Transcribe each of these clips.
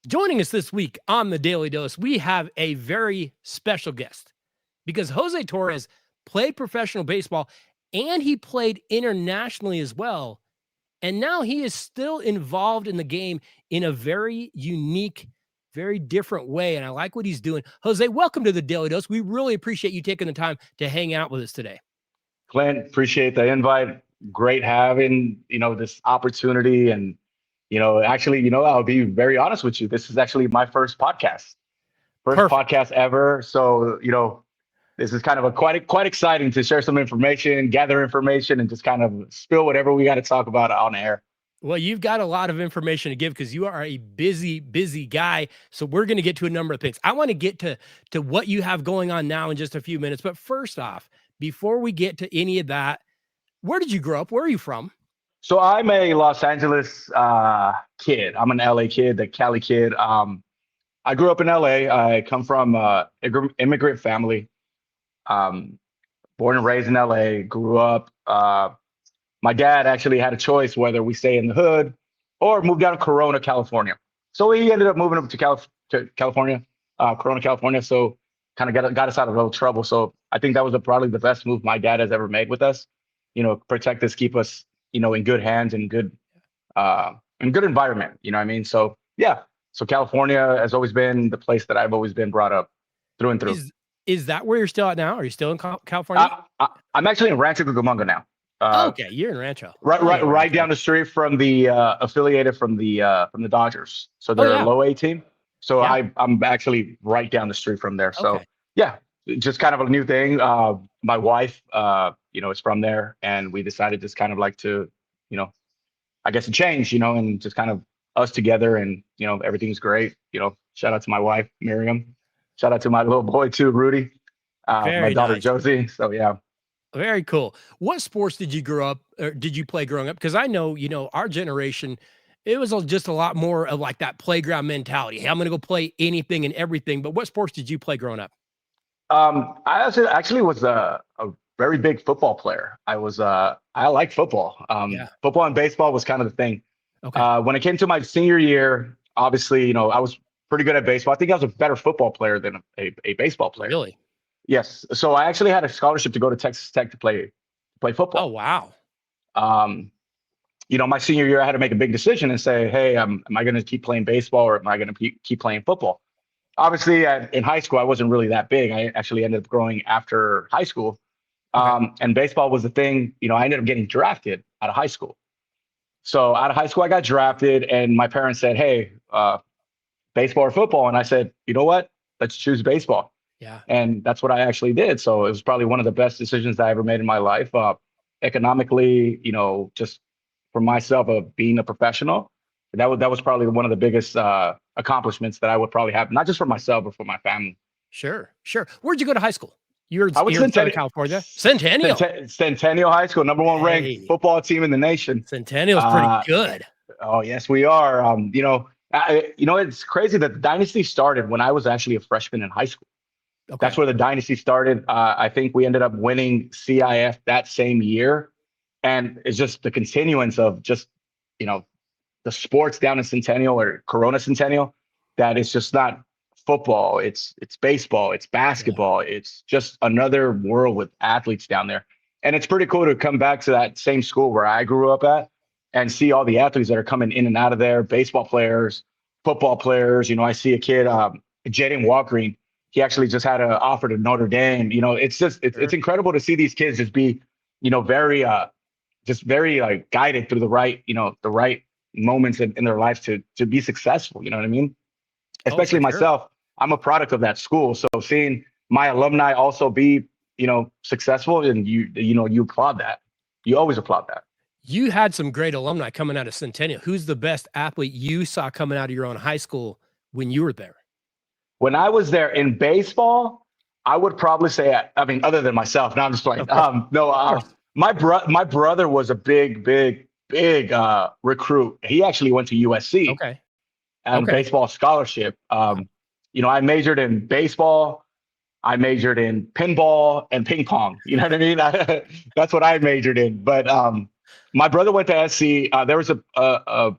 Joining us this week on the Daily Dose, we have a very special guest because Jose Torres played professional baseball and he played internationally as well. And now he is still involved in the game in a very unique, very different way. And I like what he's doing. Jose, welcome to the Daily Dose. We really appreciate you taking the time to hang out with us today. Clint, appreciate the invite. Great having, this opportunity. And, actually, I'll be very honest with you. This is actually my first podcast, Perfect. podcast ever. So, this is kind of quite exciting to share some information, gather information, and just kind of spill whatever we got to talk about on air. Well, you've got a lot of information to give because you are a busy guy. So we're going to get to a number of things. I want to get to what you have going on now in just a few minutes. But first off, before we get to any of that, where did you grow up? Where are you from? So I'm a Los Angeles kid. I'm an LA kid, the Cali kid. I grew up in LA. I come from immigrant family. Born and raised in LA. Grew up. My dad actually had a choice whether we stay in the hood or move down to Corona, California. So he ended up moving up to California, Corona, California. So kind of got us out of a little trouble. So I think that was probably the best move my dad has ever made with us. Protect us, keep us, in good hands and good environment. You know what I mean? So yeah. So California has always been the place that I've always been brought up through and through. Is that where you're still at now? Are you still in California? I'm actually in Rancho Cucamonga now. Okay, you're in Rancho. Right down the street from the affiliated from the Dodgers. So they're a low A team. So yeah. I'm actually right down the street from there. So yeah, just kind of a new thing. My wife, is from there, and we decided just kind of like to, I guess a change, and just kind of us together, and everything's great. Shout out to my wife, Miriam. Shout out to my little boy too, Rudy. My daughter, nice. Josie. So yeah. Very cool. What sports did you play growing up? Because I know, our generation, it was just a lot more of like that playground mentality. Hey, I'm going to go play anything and everything. But what sports did you play growing up? I actually was a very big football player. I liked football. Football and baseball was kind of the thing. Okay. When it came to my senior year, obviously, I was pretty good at baseball. I think I was a better football player than a baseball player. Really? Yes. So I actually had a scholarship to go to Texas Tech to play football. Oh, wow. My senior year, I had to make a big decision and say, hey, am I going to keep playing baseball or am I going to keep playing football? Obviously, in high school, I wasn't really that big. I actually ended up growing after high school. Okay. And baseball was the thing. I ended up getting drafted out of high school. So out of high school, I got drafted and my parents said, hey, baseball or football? And I said, you know what? Let's choose baseball. Yeah. And that's what I actually did. So it was probably one of the best decisions that I ever made in my life. Economically, just for myself of being a professional, that was probably one of the biggest accomplishments that I would probably have, not just for myself, but for my family. Sure. Where'd you go to high school? You're in Southern California. Centennial. Centennial High School, number one ranked football team in the nation. Centennial's pretty good. Oh, yes, we are. It's crazy that the dynasty started when I was actually a freshman in high school. Okay. That's where the dynasty started. I think we ended up winning CIF that same year. And it's just the continuance of just, the sports down in Centennial or Corona Centennial, that it's just not football. It's baseball. It's basketball. Yeah. It's just another world with athletes down there. And it's pretty cool to come back to that same school where I grew up at and see all the athletes that are coming in and out of there, baseball players, football players. I see a kid, Jaden Walgreen. He actually just had an offer to Notre Dame. It's incredible to see these kids just be, very like guided through the right moments in their lives to be successful. You know what I mean? Especially myself, I'm a product of that school. So seeing my alumni also be, successful, and you applaud that. You always applaud that. You had some great alumni coming out of Centennial. Who's the best athlete you saw coming out of your own high school when you were there? When I was there in baseball, I would probably say, other than myself, no, I'm just playing. My brother was a big recruit. He actually went to USC. Okay. And baseball scholarship. I majored in baseball. I majored in pinball and ping pong. You know what I mean? That's what I majored in. But my brother went to SC. There was a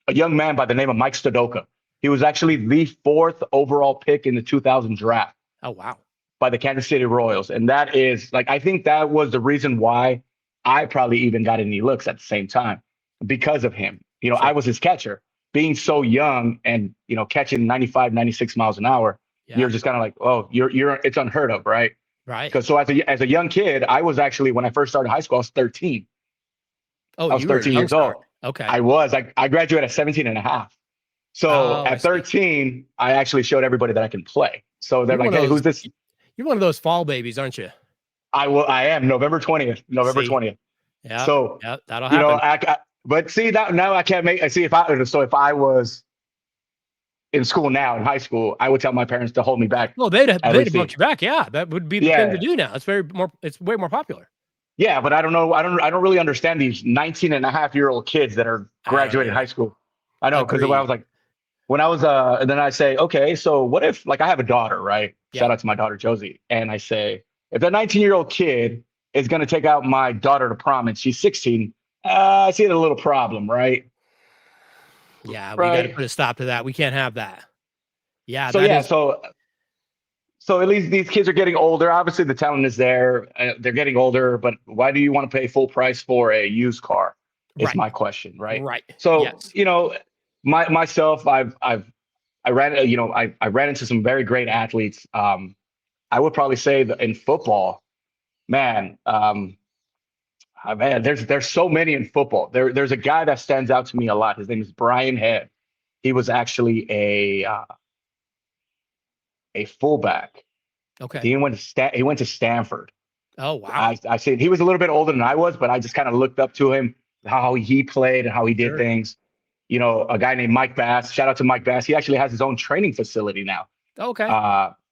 young man by the name of Mike Stodoka. He was actually the 4th overall pick in the 2000 draft. Oh, wow. By the Kansas City Royals. And that is like, I think that was the reason why I probably even got any looks at the same time because of him. You know, Sure. I was his catcher. Being so young and, you know, catching 95, 96 miles an hour, you're just kind of like, oh, it's unheard of, right? Right. Because so as a young kid, I was actually, when I first started high school, I was 13. Oh, I was 13 years old. Okay. I graduated at 17 and a half. So at 13, I actually showed everybody that I can play. So they're like, hey, who's this? You're one of those fall babies, aren't you? I am November 20th. Yeah. So that'll happen. But see that now I can't make. See if I was in school now in high school, I would tell my parents to hold me back. Well, they'd have bumped you back. Yeah, that would be the thing to do now. It's way more popular. Yeah, but I don't know. I don't really understand these 19 and a half-year-old kids that are graduating high school. I know because when I was and then I say, okay, so what if like I have a daughter, right? Yeah. Shout out to my daughter Josie, and I say, if that 19-year-old kid is going to take out my daughter to prom and she's 16, I see a little problem, right? Yeah, we got to put a stop to that. We can't have that. Yeah. So at least these kids are getting older. Obviously, the talent is there. They're getting older, but why do you want to pay full price for a used car? Is my question, right? Right. So you know, myself, I ran into some very great athletes. I would probably say that in football, man, there's so many in football. There's a guy that stands out to me a lot. His name is Brian Head. He was actually a fullback. Okay. He went to Stanford. Oh, wow. I said he was a little bit older than I was, but I just kind of looked up to him, how he played and how he did things. You know, a guy named Mike Bass. Shout out to Mike Bass. He actually has his own training facility now. Okay.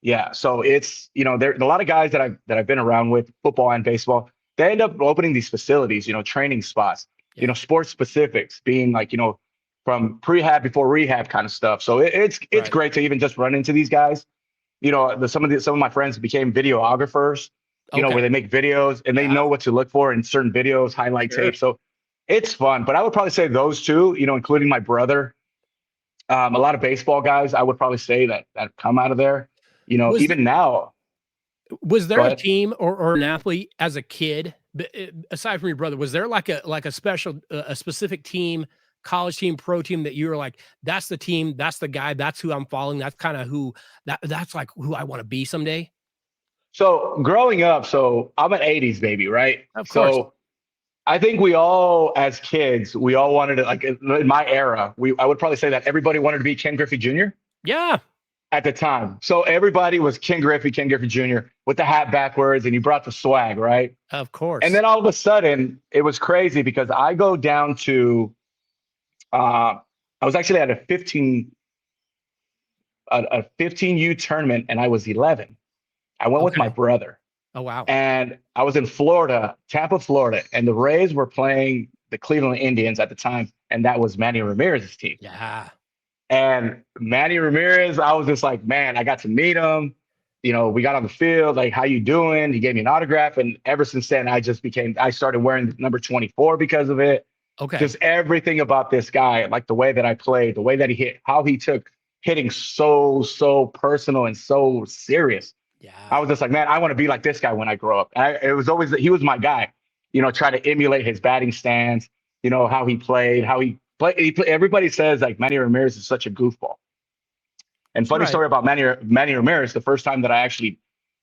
Yeah. So it's, you know, there's a lot of guys that I've been around with, football and baseball. They end up opening these facilities, you know, training spots, you know, sports specifics, being like, you know, from prehab before rehab kind of stuff. So it's great to even just run into these guys. You know, some of my friends became videographers, you know, where they make videos and they know what to look for in certain videos, highlight tapes. So it's fun. But I would probably say those two, you know, including my brother, a lot of baseball guys, I would probably say that come out of there. You know, now. Was there a team or an athlete as a kid, aside from your brother, was there like a special, a specific team, college team, pro team that you were like, that's the team, that's the guy, that's who I'm following, that's kind of that's like who I want to be someday? So growing up, I'm an 80s baby, right? Of course. So I think we all, as kids, we all wanted to, like in my era, I would probably say that everybody wanted to be Ken Griffey Jr. Yeah. At the time. So everybody was Ken Griffey Jr. with the hat backwards, and you brought the swag, right? Of course. And then all of a sudden, it was crazy because I go down to, I was actually at a 15U tournament, and I was 11. I went with my brother. Oh, wow. And I was in Florida, Tampa, Florida, and the Rays were playing the Cleveland Indians at the time, and that was Manny Ramirez's team. Yeah. And Manny Ramirez, I was just like, man, I got to meet him. You know, we got on the field, like, how you doing? He gave me an autograph. And ever since then, I started wearing number 24 because of it. Okay. Just everything about this guy, like the way that I played, the way that he hit, how he took hitting so personal and so serious. Yeah. I was just like, man, I want to be like this guy when I grow up. And it was always, he was my guy, you know, try to emulate his batting stance, you know, how he played, everybody says like Manny Ramirez is such a goofball. And funny story about Manny Ramirez, the first time that I actually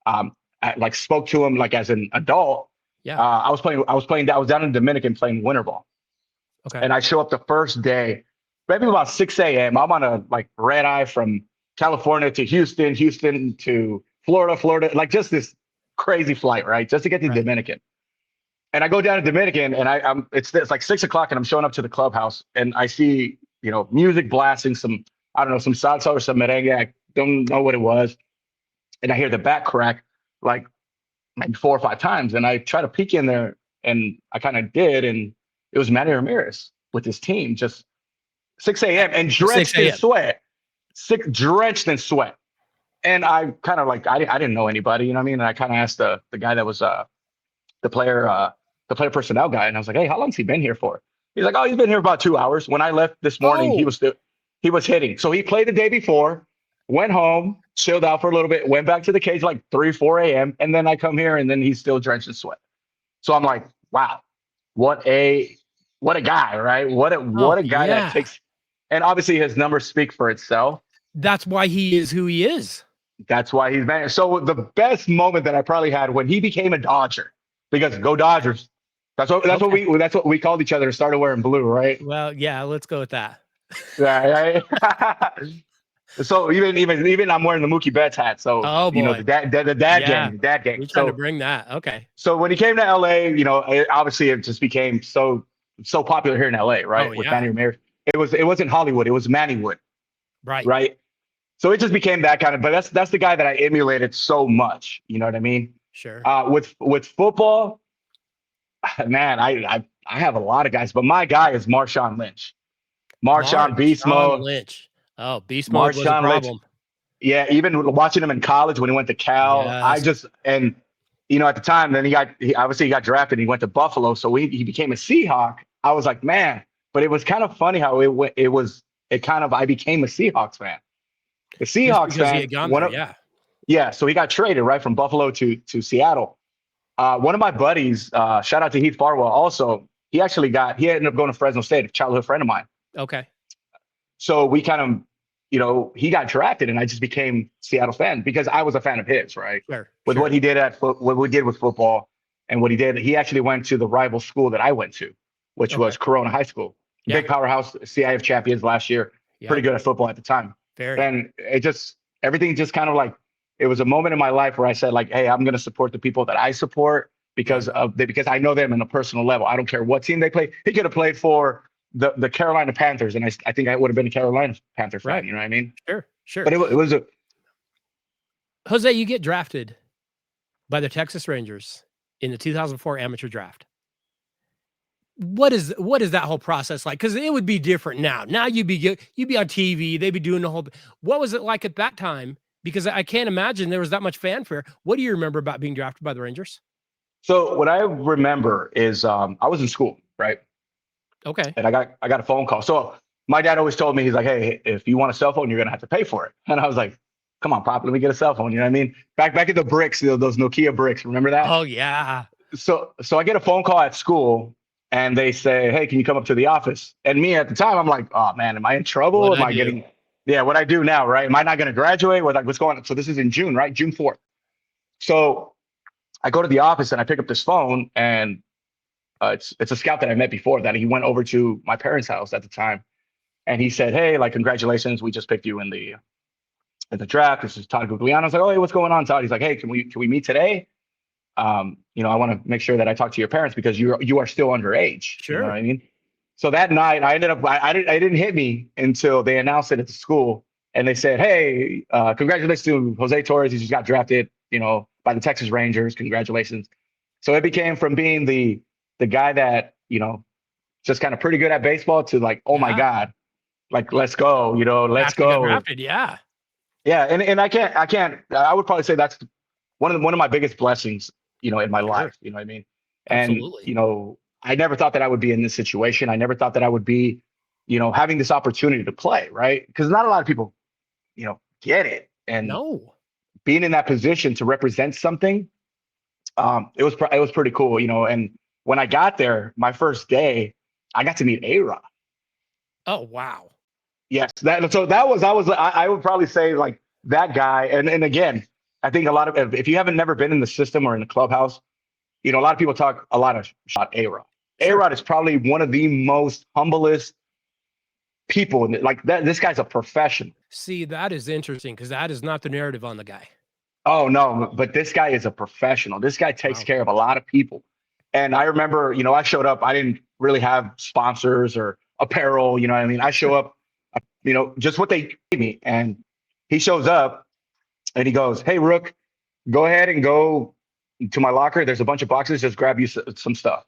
I spoke to him like as an adult. Yeah. I was down in Dominican playing winter ball. Okay. And I show up the first day, maybe about 6 a.m. I'm on a like red eye from California to Houston to Florida, like just this crazy flight, right? Just to get to Dominican. And I go down to Dominican, and it's like 6 o'clock, and I'm showing up to the clubhouse, and I see, you know, music blasting, some salsa or some merengue. I don't know what it was. And I hear the bat crack like maybe 4 or 5 times. And I try to peek in there, and I kind of did. And it was Manny Ramirez with his team, just 6 a.m. and drenched in sweat. Drenched in sweat. And I kind of like, I didn't know anybody, you know what I mean? And I kind of asked the guy that was the player personnel guy. And I was like, hey, how long's he been here for? He's like, oh, he's been here about 2 hours. When I left this morning, he was still he was hitting. So he played the day before, went home, chilled out for a little bit, went back to the cage like 3, 4 a.m. And then I come here and then he's still drenched in sweat. So I'm like, wow, what a guy, right? What a guy that takes, and obviously his numbers speak for itself. That's why he is who he is. That's why he's managed. So the best moment that I probably had when he became a Dodger, because go Dodgers. That's what we called each other and started wearing blue, right? Well, yeah, let's go with that. Yeah. So even I'm wearing the Mookie Betts hat. So the dad gang. You're trying to bring that. Okay. So when he came to LA, obviously it just became so popular here in LA, right? With Manny Ramirez. It wasn't Hollywood, it was Mannywood. Right. Right. So it just became that kind of, but that's the guy that I emulated so much. You know what I mean? Sure. With football, man, I have a lot of guys, but my guy is Marshawn Lynch. Marshawn Beast Mode. Lynch. Oh, Beast Mode was a problem. Lynch. Yeah, even watching him in college when he went to Cal, yes. At the time, then he obviously got drafted and he went to Buffalo, so he became a Seahawk. I was like, man, but it was kind of funny how I became a Seahawks fan. The Seahawks fan. Yeah, so he got traded right from Buffalo to Seattle. One of my buddies, shout out to Heath Farwell, also, he ended up going to Fresno State, a childhood friend of mine. Okay. So we kind of, he got drafted and I just became Seattle fan because I was a fan of his, right? Sure. What he did what we did with football and what he did, he actually went to the rival school that I went to, which was Corona High School. Yeah. Big powerhouse, CIF champions last year, pretty good at football at the time. And everything just kind of like, it was a moment in my life where I said like, hey, I'm going to support the people that I support because I know them on a personal level. I don't care what team they play. He could have played for the Carolina Panthers, and I think I would have been a Carolina Panther fan. Right. You know what I mean? Sure. But it was a Jose, you get drafted by the Texas Rangers in the 2004 amateur draft. What is that whole process like? Because it would be different now. Now you'd be on TV. They'd be doing the whole. What was it like at that time? Because I can't imagine there was that much fanfare. What do you remember about being drafted by the Rangers? So what I remember is I was in school, right? Okay. And I got a phone call. So my dad always told me, he's like, hey, if you want a cell phone, you're gonna have to pay for it. And I was like, come on, Pop, let me get a cell phone. You know what I mean? Back at the bricks, those Nokia bricks. Remember that? Oh yeah. So I get a phone call at school and they say, hey, can you come up to the office? And me at the time, I'm like, oh man, am I in trouble? What I do now, right? Am I not going to graduate? What's going on? So this is in June, right? June 4th. So I go to the office and I pick up this phone and it's a scout that I met before that he went over to my parents' house at the time. And he said, hey, like, congratulations. We just picked you in the draft. This is Todd Gugliano. I was like, oh, hey, what's going on, Todd? He's like, hey, can we meet today? I want to make sure that I talk to your parents because you are still underage. Sure. You know what I mean? So that night I didn't hit me until they announced it at the school and they said, hey, congratulations to Jose Torres. He just got drafted, by the Texas Rangers. Congratulations. So it became from being the guy that, just kind of pretty good at baseball to like, oh my God, like, let's go, let's go. Drafted, yeah. Yeah. And I would probably say that's one of my biggest blessings, in my life, you know what I mean? Absolutely. And, I never thought that I would be in this situation. I never thought that I would be, having this opportunity to play, right? Because not a lot of people, get it. And being in that position to represent something, it was pretty cool, and when I got there, my first day, I got to meet A-Rod. Oh, wow. Yes. I would probably say like that guy. And again, I think if you haven't never been in the system or in the clubhouse, a lot of people talk a lot about A-Rod. Sure. A-Rod is probably one of the most humblest people. Like that, this guy's a professional. See, that is interesting because that is not the narrative on the guy. Oh no, but this guy is a professional. This guy takes care of a lot of people. And I remember, I showed up, I didn't really have sponsors or apparel, you know what I mean? I show up, just what they gave me. And he shows up and he goes, hey, Rook, go ahead and go to my locker. There's a bunch of boxes. Just grab you some stuff.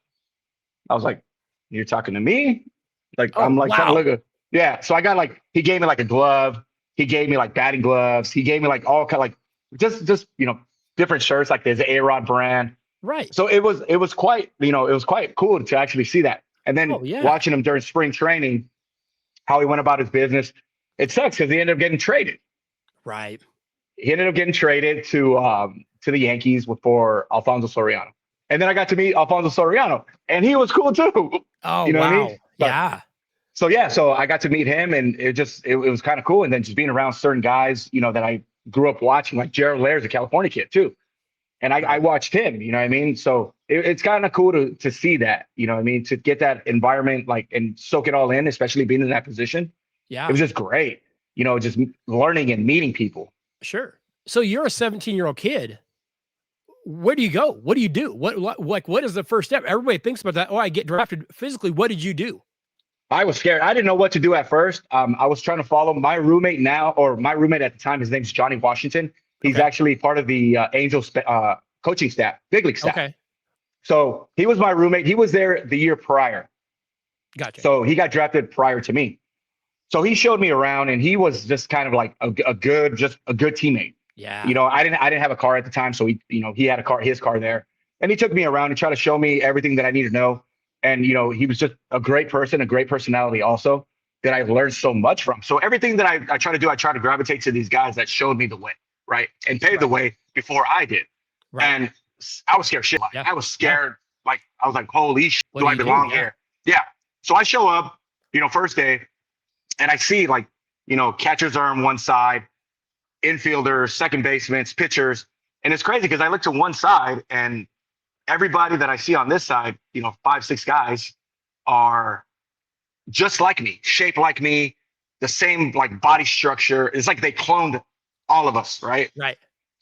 I was like, you're talking to me? Like, I'm like, trying to look at, yeah. So I got he gave me like a glove. He gave me like batting gloves. He gave me like all kind of just different shirts, like there's A-Rod brand. Right. So it was quite, it was quite cool to actually see that. And then watching him during spring training, how he went about his business. it sucks because he ended up getting traded. Right. He ended up getting traded to the Yankees for Alfonso Soriano. And then I got to meet Alfonso Soriano, and he was cool too. Oh, You know what I mean? wow. Yeah. So I got to meet him, and it was kind of cool. And then just being around certain guys, that I grew up watching, like Gerald Laird's a California kid too. And I watched him, you know what I mean? So it's kind of cool to see that, you know what I mean? To get that environment, like, and soak it all in, especially being in that position. Yeah. It was just great, just learning and meeting people. Sure. So you're a 17-year-old kid. Where do you go? What do you do? What is the first step? Everybody thinks about that. Oh, I get drafted physically. What did you do? I was scared. I didn't know what to do at first. I was trying to follow my roommate my roommate at the time. His name's Johnny Washington. He's actually part of the Angels coaching staff, big league staff. Okay. So he was my roommate. He was there the year prior. Gotcha. So he got drafted prior to me. So he showed me around, and he was just kind of like a good teammate. Yeah. I didn't have a car at the time, so he had his car there, and he took me around and tried to show me everything that I needed to know. And he was just a great person, a great personality also that I learned so much from. So everything that I try to do, I try to gravitate to these guys that showed me the way, right, and paved the way before I did. Right. And I was scared shit. Yeah. I was scared. Yeah. Like I was like, holy shit, do I belong here? Yeah. So I show up, first day, and I see catchers are on one side, infielders, second basemen, pitchers. And it's crazy because I look to one side and everybody that I see on this side, 5, 6 guys are just like me, shaped like me, the same like body structure. It's like they cloned all of us, right? Right.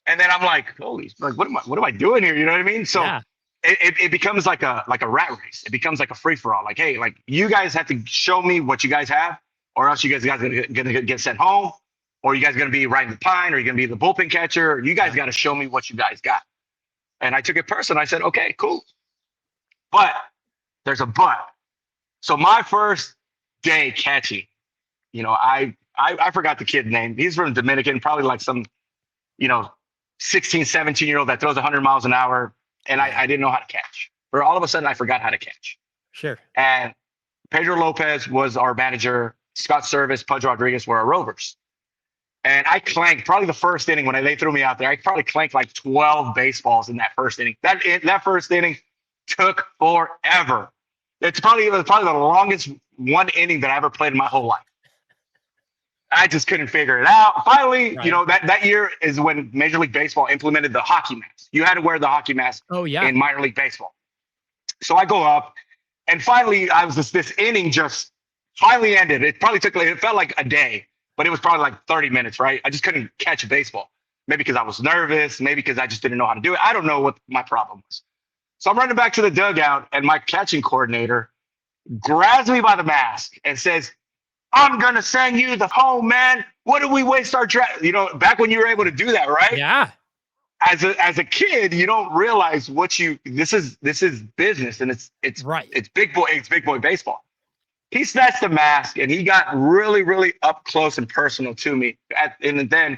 And then I'm like, holy, like what am I doing here? You know what I mean? So yeah. It becomes like a rat race. It becomes like a free for all. Like, hey, like you guys have to show me what you guys have, or else you guys are gonna get sent home, or you guys are gonna be riding the pine, or you're gonna be the bullpen catcher. Or you guys got to show me what you guys got. And I took it personal. I said, okay, cool. But there's a but. So my first day catching, I forgot the kid's name. He's from Dominican, probably like some, 16, 17-year-old that throws 100 miles an hour. And I didn't know how to catch. Or all of a sudden I forgot how to catch. Sure. And Pedro Lopez was our manager. Scott Service, Pudge Rodriguez were our rovers. And I clanked probably the first inning when they threw me out there. I probably clanked like 12 baseballs in that first inning. That first inning took forever. It was probably the longest one inning that I ever played in my whole life. I just couldn't figure it out. Finally, right. That year is when Major League Baseball implemented the hockey mask. You had to wear the hockey mask in minor league baseball. So I go up, and finally, this inning just finally ended. It felt like a day. But it was probably like 30 minutes, right? I just couldn't catch a baseball. Maybe because I was nervous. Maybe because I just didn't know how to do it. I don't know what my problem was. So I'm running back to the dugout, and my catching coordinator grabs me by the mask and says, I'm going to send you the home, man. What did we waste our draft? Back when you were able to do that, right? Yeah. As a kid, you don't realize this is business, and it's right. It's big boy baseball. He snatched the mask and he got really, really up close and personal to me. And then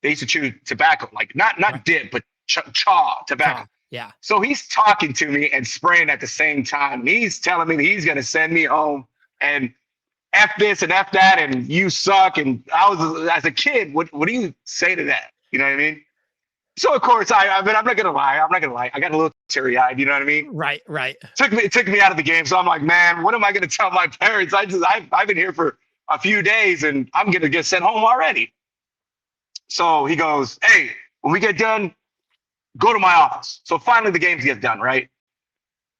they used to chew tobacco, like not right. Dip, but chaw tobacco. Yeah. So he's talking to me and spraying at the same time. He's telling me that he's going to send me home and F this and F that, and you suck. And I was, as a kid, what do you say to that? You know what I mean? So of course, I'm not gonna lie. I got a little teary-eyed. You know what I mean? Right. It took me out of the game. So I'm like, man, what am I gonna tell my parents? I've been here for a few days and I'm gonna get sent home already. So he goes, hey, when we get done, go to my office. So finally the games get done, right?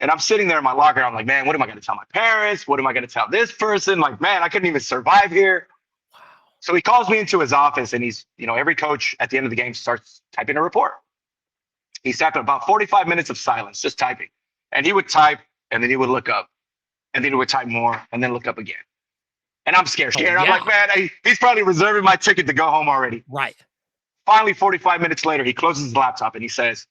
And I'm sitting there in my locker. I'm like, man, what am I gonna tell my parents? What am I gonna tell this person? Like, man, I couldn't even survive here. So he calls me into his office, and he's, every coach at the end of the game starts typing a report. He sat about 45 minutes of silence, just typing. And he would type, and then he would look up, and then he would type more, and then look up again. And I'm scared. Yeah. I'm like, man, he's probably reserving my ticket to go home already. Right. Finally, 45 minutes later, he closes his laptop, and he says,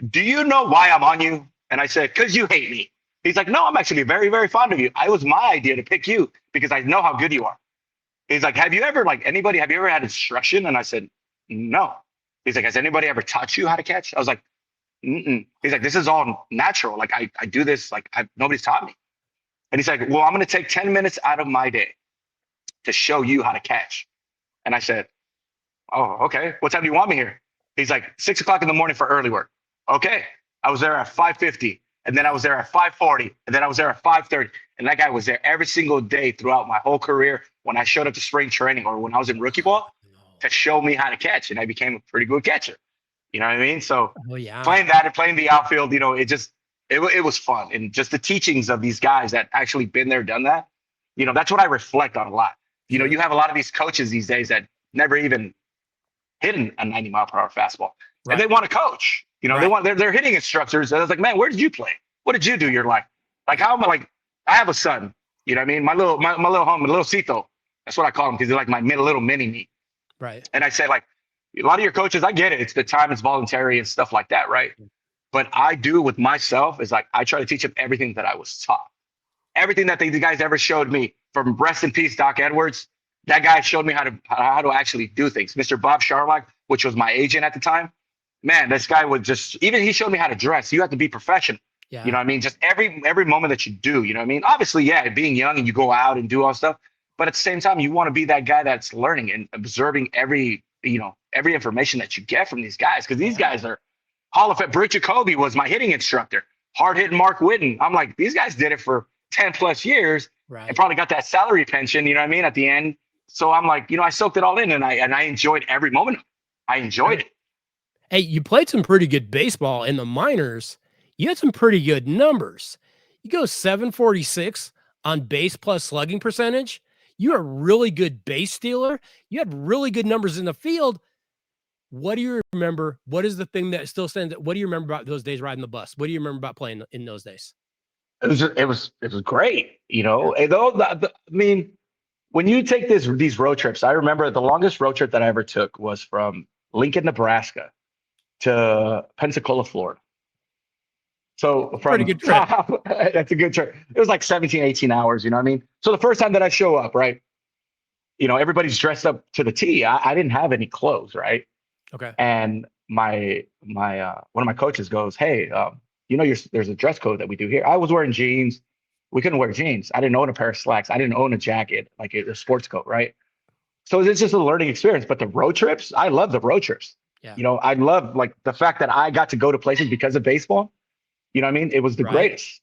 do you know why I'm on you? And I said, because you hate me. He's like, no, I'm actually very, very fond of you. It was my idea to pick you because I know how good you are. He's like, have you ever had instruction? And I said, no. He's like, has anybody ever taught you how to catch? I was like, mm-mm. He's like, this is all natural. Like I do this, like nobody's taught me. And he's like, well, I'm going to take 10 minutes out of my day to show you how to catch. And I said, oh, okay. What time do you want me here? He's like, 6 o'clock in the morning for early work. Okay. I was there at 5:50, and then I was there at 5:40, and then I was there at 5:30. And that guy was there every single day throughout my whole career when I showed up to spring training or when I was in rookie ball to show me how to catch. And I became a pretty good catcher. You know what I mean? So playing that and playing the outfield, you know, it was fun. And just the teachings of these guys that actually been there, done that, you know, that's what I reflect on a lot. You know, you have a lot of these coaches these days that never even hit a 90-mile-per-hour fastball. Right. And they want to coach. You know, they're hitting instructors. And I was like, man, where did you play? What did you do your life? Like, how am I like, I have a son, you know what I mean? My little homie, little Cito. That's what I call him because he's like my little mini me. Right. And I say, like, a lot of your coaches, I get it. It's the time, it's voluntary and stuff like that, right? But I do with myself is like, I try to teach them everything that I was taught. Everything that these guys ever showed me, from rest in peace, Doc Edwards. That guy showed me how to actually do things. Mr. Bob Sharlock, which was my agent at the time. Man, this guy would just, even he showed me how to dress. You have to be professional. Yeah. You know what I mean? Just every moment that you do, you know what I mean? Obviously, yeah, being young and you go out and do all stuff. But at the same time, you want to be that guy that's learning and observing every information that you get from these guys. Because these guys are Hall of Fame. Brick Jacoby was my hitting instructor. Hard hitting Mark Whitten. I'm like, these guys did it for 10 plus years and probably got that salary pension, you know what I mean, at the end. So I'm like, you know, I soaked it all in and I enjoyed every moment. I enjoyed it. Hey, you played some pretty good baseball in the minors. You had some pretty good numbers. You go 746 on base plus slugging percentage. You're a really good base stealer. You had really good numbers in the field. What do you remember? What is the thing that still stands? What do you remember about those days riding the bus? What do you remember about playing in those days? It was great, you know. Yeah. I mean, when you take these road trips, I remember the longest road trip that I ever took was from Lincoln, Nebraska to Pensacola, Florida. So from pretty good trip. That's a good trip. It was like 17, 18 hours, you know what I mean? So the first time that I show up, right, you know, everybody's dressed up to the T. I didn't have any clothes, right? Okay. And my one of my coaches goes, hey, you know, there's a dress code that we do here. I was wearing jeans. We couldn't wear jeans. I didn't own a pair of slacks. I didn't own a jacket, like a sports coat, right? So it's just a learning experience. But the road trips, I love the road trips. Yeah. You know, I love like the fact that I got to go to places because of baseball. You know what I mean? It was the greatest.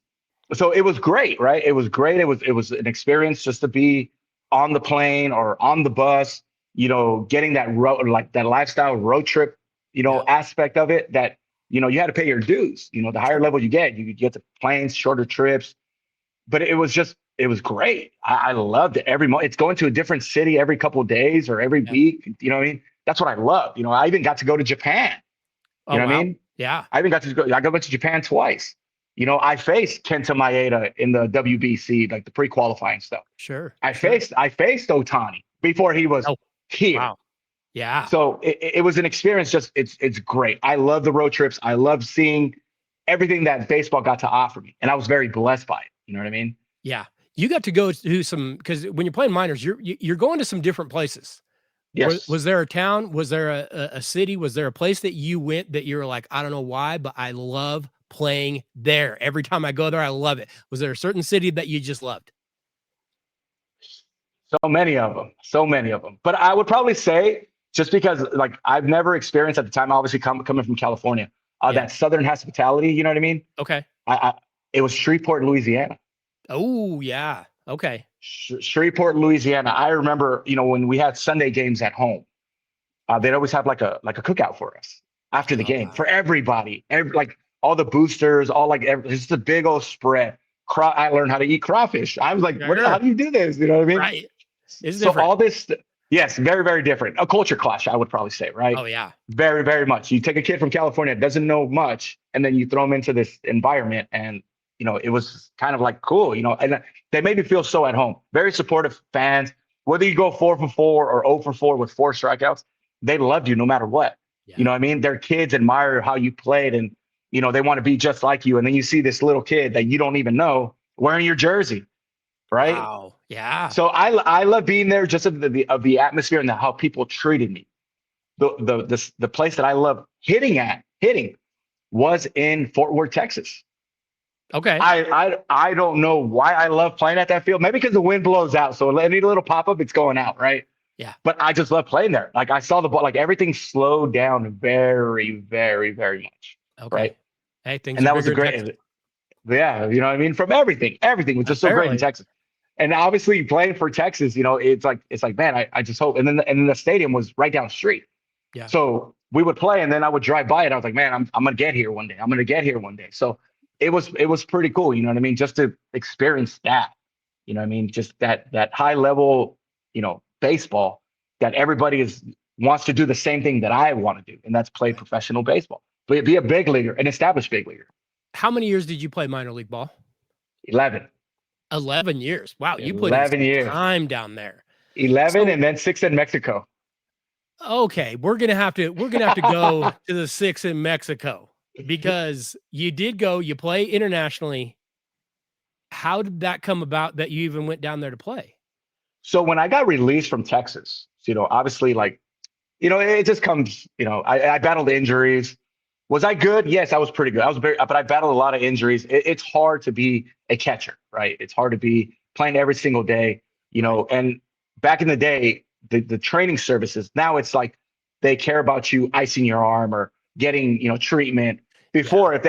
So it was great, right? It was great. It was an experience just to be on the plane or on the bus, you know, getting that road, like that lifestyle road trip, you know, aspect of it that, you know, you had to pay your dues. You know, the higher level you get to planes, shorter trips. But it was great. I loved it every month. It's going to a different city every couple of days or every week. You know what I mean? That's what I love. You know, I even got to go to Japan. You know what I mean? Yeah. I even got to go. I went to Japan twice. You know, I faced Kenta Maeda in the WBC, like the pre-qualifying stuff. Sure. I faced Ohtani before he was here. Wow. Yeah. So it was an experience. Just it's great. I love the road trips. I love seeing everything that baseball got to offer me, and I was very blessed by it. You know what I mean? Yeah. You got to go to some, because when you're playing minors, you're going to some different places. Yes. Was there a town? Was there a city? Was there a place that you went that you were like, I don't know why, but I love playing there. Every time I go there, I love it. Was there a certain city that you just loved? So many of them. But I would probably say, just because like I've never experienced at the time, obviously coming from California, that Southern hospitality, you know what I mean? Okay. It was Shreveport, Louisiana. Oh yeah. Okay. Shreveport, Louisiana. I remember, you know, when we had Sunday games at home, they'd always have like a cookout for us after the game for everybody, like all the boosters, it's just a big old spread. I learned how to eat crawfish. I was like, how do you do this? You know what I mean? Right. It's so different. All this, yes, very, very different. A culture clash, I would probably say, right? Oh yeah. Very, very much. You take a kid from California that doesn't know much, and then you throw him into this environment, and you know, it was kind of like cool, you know, and they made me feel so at home. Very supportive fans. Whether you go 4 for 4 or 0 for 4 with 4 strikeouts, they loved you no matter what. Yeah. You know what I mean? Their kids admire how you played, and you know, they want to be just like you. And then you see this little kid that you don't even know wearing your jersey, right? Wow. Yeah. So I love being there, just of the atmosphere and how people treated me. The place that I love hitting was in Fort Worth, Texas. Okay. I don't know why I love playing at that field. Maybe because the wind blows out. So any little pop up, it's going out, right? Yeah. But I just love playing there. Like I saw the ball, like everything slowed down very, very, very much. Okay. Right. Hey, things And are that was a bigger in Texas. great, yeah, you know what I mean? From everything was just so great in Apparently. Texas. And obviously playing for Texas, it's like, man, I just hope. And then the stadium was right down the street. Yeah. So we would play and then I would drive by it. I was like, man, I'm gonna get here one day. I'm gonna get here one day. So it was pretty cool, you know what I mean? Just to experience that, you know what I mean? Just that high level, baseball that everybody wants to do the same thing that I want to do, and that's play professional baseball. Be a big leaguer, an established big leaguer. How many years did you play minor league ball? 11. 11 years. Wow, you put in 11 some years. time down there. 11 So- and then 6 in Mexico. Okay, we're gonna have to go to the 6 in Mexico because you play internationally. How did that come about that you even went down there to play? So when I got released from Texas, obviously, like, it just comes, I battled injuries. Was I good? Yes, I was pretty good. But I battled a lot of injuries. It's hard to be a catcher, right? It's hard to be playing every single day, and back in the day, the training services, now it's like they care about you icing your arm or getting, treatment. Before, if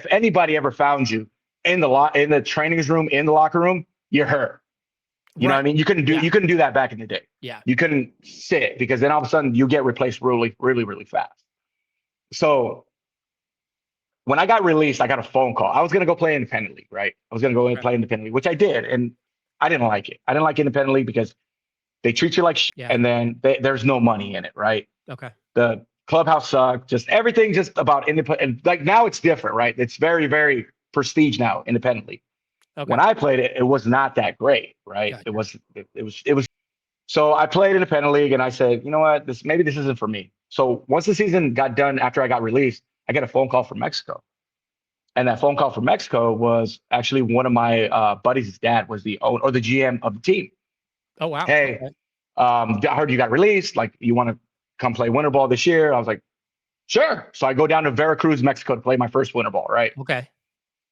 anybody ever found you in the training room, in the locker room, you're hurt. You know what I mean? You couldn't do that back in the day. Yeah. You couldn't sit because then all of a sudden you get replaced really, really, really fast. So when I got released, I got a phone call. I was going to go play independently, right? I was going to go and play independently, which I did. And I didn't like it. I didn't like independently because they treat you like shit, and then there's no money in it, right? Okay. The clubhouse sucked. Just everything just about independent. Like now it's different, right? It's very, very prestige now independently. Okay. When I played it, it was not that great, right? Gotcha. It was. So I played in the independent league, and I said, you know what, maybe this isn't for me. So once the season got done, after I got released, I got a phone call from Mexico, and that phone call from Mexico was actually one of my buddies' dad was the owner or the GM of the team. Oh wow! Hey, okay. I heard you got released. Like, you want to come play winter ball this year? I was like, sure. So I go down to Veracruz, Mexico, to play my first winter ball, right? Okay.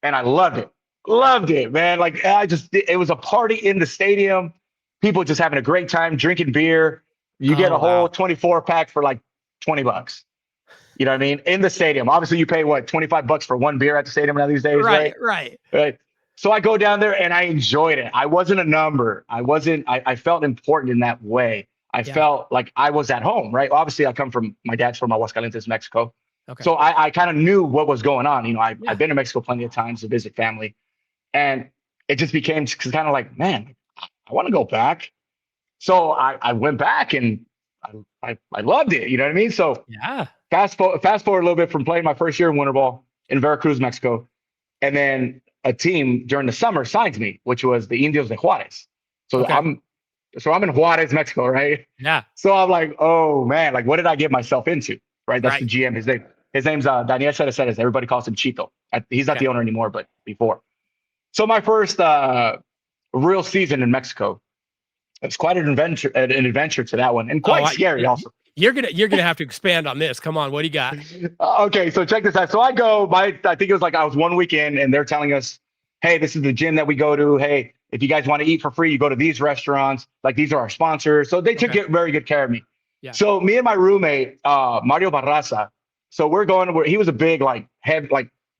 And I loved it. Loved it, man. Like, it was a party in the stadium. People just having a great time, drinking beer. You get a whole 24 pack for like $20. You know what I mean? In the stadium. Obviously, you pay what, $25 for one beer at the stadium now these days, right? Right. So I go down there and I enjoyed it. I wasn't a number. I felt important in that way. I felt like I was at home, right? Obviously, my dad's from Aguascalientes, Mexico. Okay. So I kind of knew what was going on. I've been to Mexico plenty of times to visit family. And it just became kind of like, man, I want to go back. So I went back and I loved it. You know what I mean? So fast forward a little bit from playing my first year in winter ball in Veracruz, Mexico. And then a team during the summer signs me, which was the Indios de Juarez. So I'm in Juarez, Mexico, right? Yeah. So I'm like, oh man, like, what did I get myself into? Right. That's the GM. His name's Daniel Cereces. Everybody calls him Chito. He's not the owner anymore, but before. So my first real season in Mexico, it was quite an adventure to that one, and quite scary also. You're gonna have to expand on this. Come on, what do you got? Okay, so check this out. So I think it was like I was 1 week in, and they're telling us, hey, this is the gym that we go to. Hey, if you guys want to eat for free, you go to these restaurants. Like, these are our sponsors. So they took very good care of me. Yeah. So me and my roommate, Mario Barraza, so we're going to where he was a big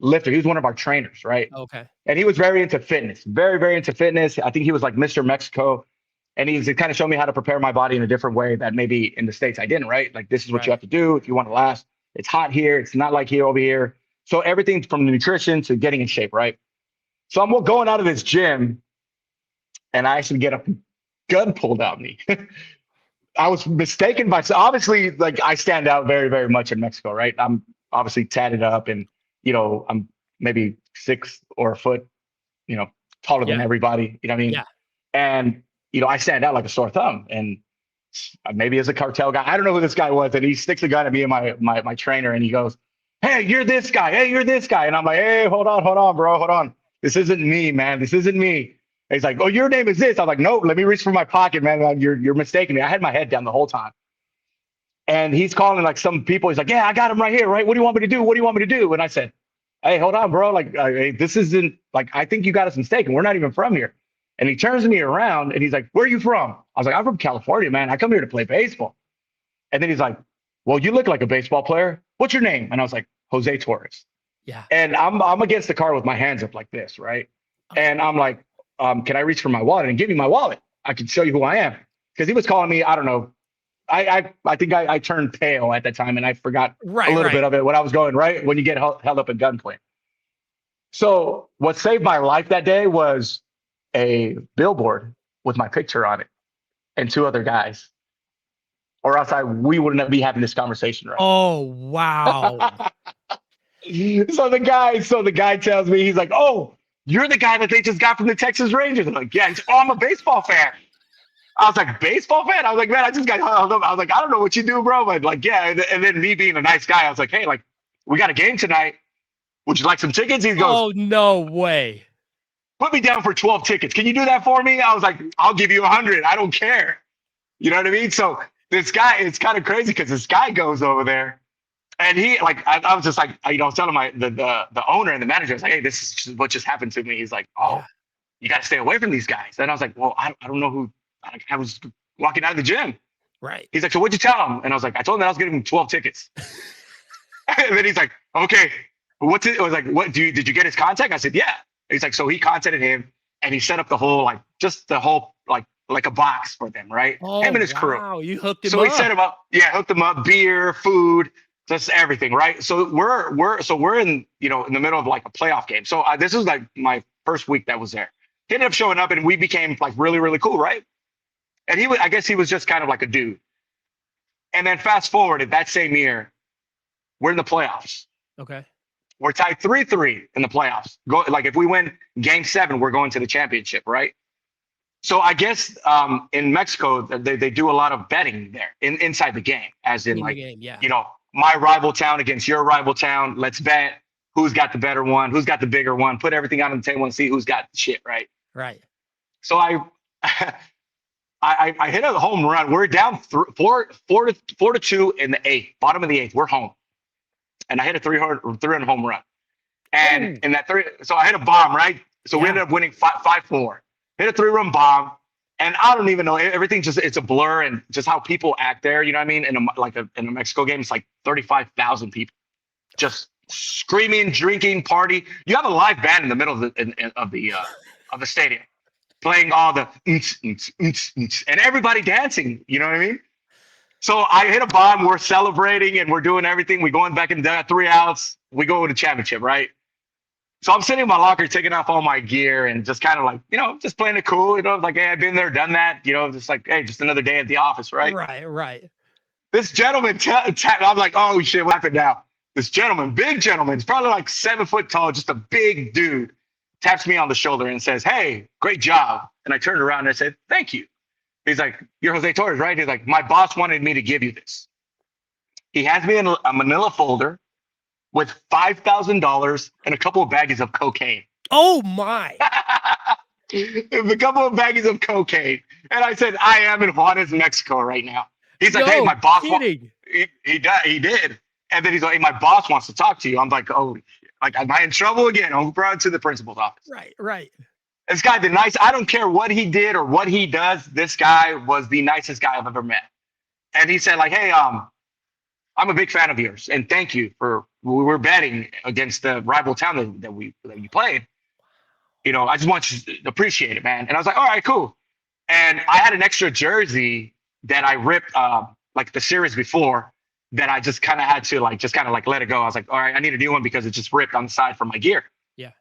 lifter. He was one of our trainers, right? Okay. And he was very into fitness, very, very into fitness. I think he was like Mr. Mexico. And he's kind of showed me how to prepare my body in a different way that maybe in the States I didn't, right? Like, this is what you have to do if you want to last. It's hot here. It's not like here over here. So everything from the nutrition to getting in shape, right? So I'm going out of this gym, and I actually get a gun pulled out of me. I was mistaken so obviously, like, I stand out very, very much in Mexico, right? I'm obviously tatted up, and, I'm maybe 6 or a foot, taller than everybody, you know what I mean? Yeah. And, I stand out like a sore thumb, and maybe as a cartel guy, I don't know who this guy was. And he sticks a gun at me and my trainer, and he goes, hey, you're this guy. Hey, you're this guy. And I'm like, hey, hold on, bro. Hold on. This isn't me, man. This isn't me. And he's like, oh, your name is this. I'm like, nope, let me reach for my pocket, man. You're mistaking me. I had my head down the whole time. And he's calling like some people. He's like, yeah, I got him right here, right? What do you want me to do? What do you want me to do? And I said, hey, hold on, bro. Like, hey, this isn't like, I think you got us mistaken. We're not even from here. And he turns me around and he's like, where are you from? I was like, I'm from California, man. I come here to play baseball. And then he's like, well, you look like a baseball player. What's your name? And I was like, Jose Torres. Yeah. And I'm against the car with my hands up like this, right? And I'm like, can I reach for my wallet and give me my wallet? I can show you who I am. Because he was calling me, I don't know. I think I turned pale at that time and I forgot a little bit of it when I was going, right? When you get held up at gunpoint. So what saved my life that day was a billboard with my picture on it and two other guys. Or else we wouldn't be having this conversation right. Oh, wow. So the guy tells me, he's like, oh, you're the guy that they just got from the Texas Rangers. I'm like, yeah. Oh, I'm a baseball fan. I was like, baseball fan? I was like, man, I just got held up. I was like, I don't know what you do, bro. But like, yeah. And then me being a nice guy, I was like, hey, like, we got a game tonight. Would you like some tickets? He goes, oh, no way. Put me down for 12 tickets. Can you do that for me? I was like, I'll give you 100. I don't care. You know what I mean? So this guy, it's kind of crazy because this guy goes over there and he like, I was just like, I was telling the owner and the manager, I was like, hey, this is what just happened to me. He's like, oh, you got to stay away from these guys. And I was like, well, I don't know who. I was walking out of the gym. Right. He's like, so what'd you tell him? And I was like, I told him that I was giving him 12 tickets. And then he's like, okay, what's it? I was like, what did you get his contact? I said, yeah. He's like, so he contacted him and he set up the whole, like a box for them, right? Oh, him and his crew. Wow, you hooked him up. So he set him up. Yeah, hooked him up, beer, food, just everything, right? So we're in, in the middle of like a playoff game. So this is like my first week that was there. He ended up showing up and we became like really, really cool, right? And I guess he was just kind of like a dude. And then fast forward that same year, we're in the playoffs. Okay. We're tied 3-3 in the playoffs. Like if we win game 7, we're going to the championship, right? So I guess in Mexico, they do a lot of betting there inside the game, as in like, game, yeah. My rival town against your rival town. Let's bet who's got the better one, who's got the bigger one, put everything out on the table and see who's got shit, right? Right. So I hit a home run. We're down 4-2 in the 8th, bottom of the 8th. We're home. And I hit a 300 home run. And in that so I hit a bomb, right? So we ended up winning 5-4. Hit a 3-run bomb. And I don't even know. Everything it's a blur and just how people act there. You know what I mean? In a Mexico game, it's like 35,000 people just screaming, drinking, party. You have a live band in the middle of the stadium playing all the and everybody dancing. You know what I mean? So I hit a bomb. We're celebrating and we're doing everything. We're going back in the 3 outs. We go to the championship, right? So I'm sitting in my locker, taking off all my gear and just kind of like, just playing it cool. Like, hey, I've been there, done that. Just like, hey, just another day at the office, right? Right. This gentleman, I'm like, oh shit, what happened now? This gentleman, big gentleman, he's probably like 7 foot tall, just a big dude, taps me on the shoulder and says, hey, great job. And I turned around and I said, thank you. He's like, you're Jose Torres, right? He's like, my boss wanted me to give you this. He has me in a manila folder with $5,000 and a couple of baggies of cocaine. Oh my. A couple of baggies of cocaine. And I said, I am in Juarez, Mexico right now. He's like, hey, my boss. He did. And then he's like, hey, my boss wants to talk to you. I'm like, oh, like, am I in trouble again? I'm brought to the principal's office. Right. This guy, I don't care what he did or what he does. This guy was the nicest guy I've ever met. And he said like, hey, I'm a big fan of yours. And thank you we were betting against the rival town that you played. I just want you to appreciate it, man. And I was like, all right, cool. And I had an extra jersey that I ripped like the series before that I just kind of had to let it go. I was like, all right, I need a new one because it just ripped on the side from my gear. Yeah.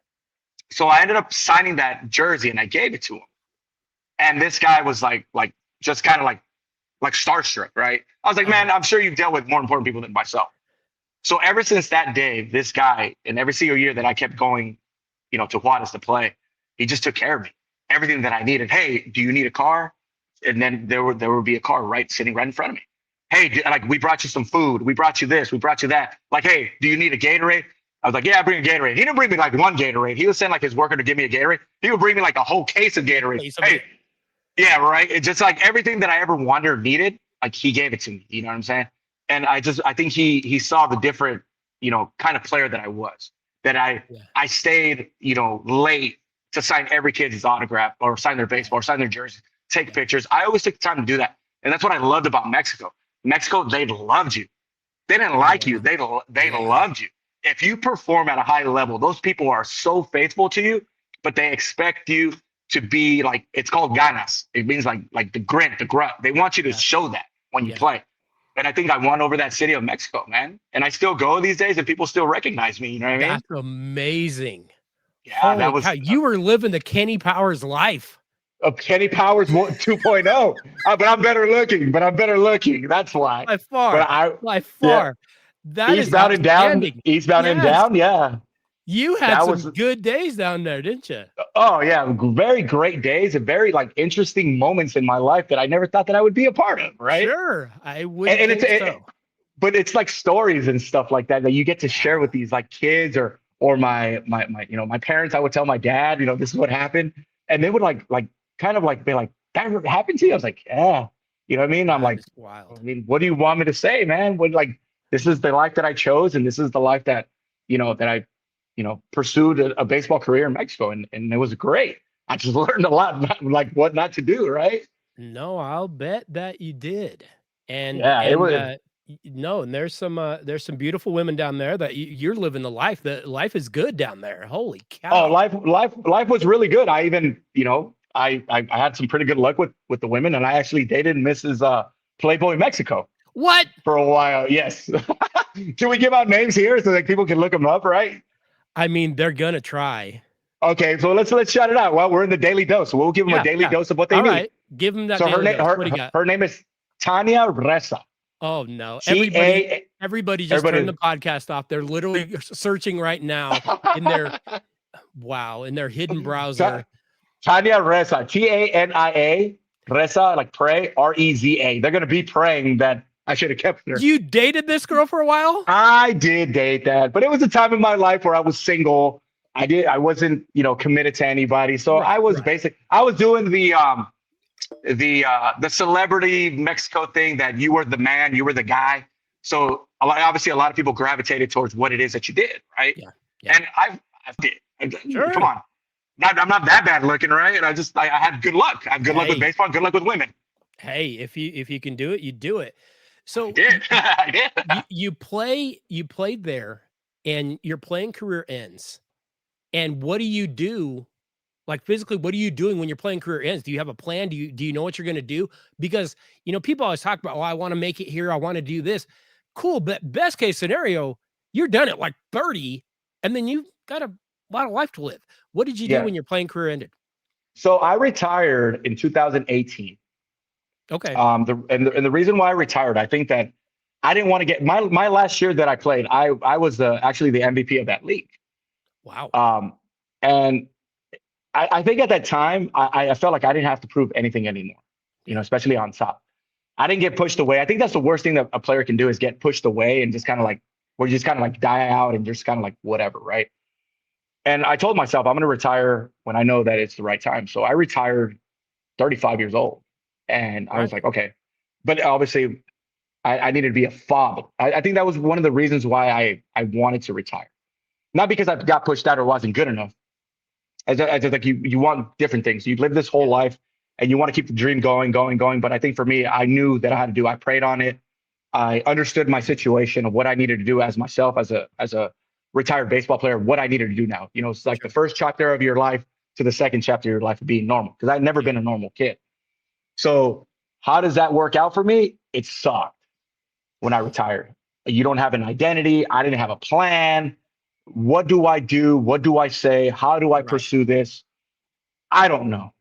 So I ended up signing that jersey and I gave it to him. And this guy was like just kind of like starstruck, right? I was like, man, I'm sure you've dealt with more important people than myself. So ever since that day, this guy, and every single year that I kept going, to Juarez to play, he just took care of me. Everything that I needed. Hey, do you need a car? And then there would be a car sitting right in front of me. Hey, we brought you some food. We brought you this. We brought you that. Like, hey, do you need a Gatorade? I was like, yeah, I bring a Gatorade. He didn't bring me like one Gatorade. He was sending like his worker to give me a Gatorade. He would bring me like a whole case of Gatorade. Hey, yeah, right. It's just like everything that I ever wanted or needed, like he gave it to me. You know what I'm saying? And I think he saw the different, kind of player that I was. that I stayed, late to sign every kid's autograph or sign their baseball or sign their jersey, take pictures. I always took the time to do that. And that's what I loved about Mexico. Mexico, they loved you. They didn't like you. They loved you. If you perform at a high level, those people are so faithful to you, but they expect you to be like, it's called ganas. It means like the grit, the grunt. They want you to show that when you play. And I think I won over that city of Mexico, man. And I still go these days and people still recognize me. You know what I mean? That's amazing. Yeah, Holy that was cow. You were living the Kenny Powers life. Of Kenny Powers 2.0. But I'm better looking. That's why. By far. But by far. Yeah. That is Eastbound and down. Eastbound and down. Yeah. You had some good days down there, didn't you? Oh yeah, very great days and very like interesting moments in my life that I never thought that I would be a part of. Right? Sure, I would. And but it's like stories and stuff like that you get to share with these like kids or my my parents. I would tell my dad, this is what happened, and they would like kind of like be like, that happened to you? I was like, yeah, you know what I mean? I'm like, wild. I mean, what do you want me to say, man? When like this is the life that I chose, and this is the life that that I pursued a baseball career in Mexico, and it was great. I just learned a lot, like what not to do, right? No, I'll bet that you did. And it was. No, and there's some beautiful women down there that you're living the life. The life is good down there. Holy cow! Oh, life was really good. I even, I had some pretty good luck with the women, and I actually dated Mrs. Playboy Mexico. What? For a while, yes. Can we give out names here so that people can look them up, right? I mean, they're gonna try. Okay, so let's shout it out. Well, we're in the Daily Dose, so we'll give them a daily dose of what they need. Right. Give them that. So her name is Tanya Reza. Oh no! Everybody just turned the podcast off. They're literally searching right now in their hidden browser. Tanya Reza, Tania Reza, like pray, Reza. They're gonna be praying that I should have kept her. You dated this girl for a while? I did date that, but it was a time in my life where I was single. I wasn't, committed to anybody. So I was I was doing the celebrity Mexico thing that you were the man, you were the guy. So obviously a lot of people gravitated towards what it is that you did, right? Yeah. And I did. Sure. Come on. I'm not that bad looking, right? And I had good luck. I have good luck with baseball, good luck with women. Hey, if you can do it, you do it. So I did. You played there and your playing career ends. And what do you do? Like physically, what are you doing when your playing career ends? Do you have a plan? Do you know what you're going to do? Because, people always talk about, I want to make it here. I want to do this. Cool. But best case scenario, you're done at like 30 and then you've got a lot of life to live. What did you do when your playing career ended? So I retired in 2018. Okay. The reason why I retired, I think that I didn't want to get my last year that I played. I was actually the MVP of that league. Wow. And I think at that time I felt like I didn't have to prove anything anymore. Especially on top. I didn't get pushed away. I think that's the worst thing that a player can do is get pushed away and just kind of like, where you just kind of like die out and just kind of like whatever, right? And I told myself I'm going to retire when I know that it's the right time. So I retired 35 years old. And I was like, okay. But obviously, I needed to be a father. I think that was one of the reasons why I wanted to retire. Not because I got pushed out or wasn't good enough. As like you want different things. You live this whole life and you want to keep the dream going. But I think for me, I knew that I had to do. I prayed on it. I understood my situation of what I needed to do as myself, as a retired baseball player, what I needed to do now. It's like the first chapter of your life to the second chapter of your life of being normal. Because I'd never been a normal kid. So how does that work out for me? It sucked when I retired. You don't have an identity. I didn't have a plan. What do I do? What do I say? How do I pursue this? I don't know.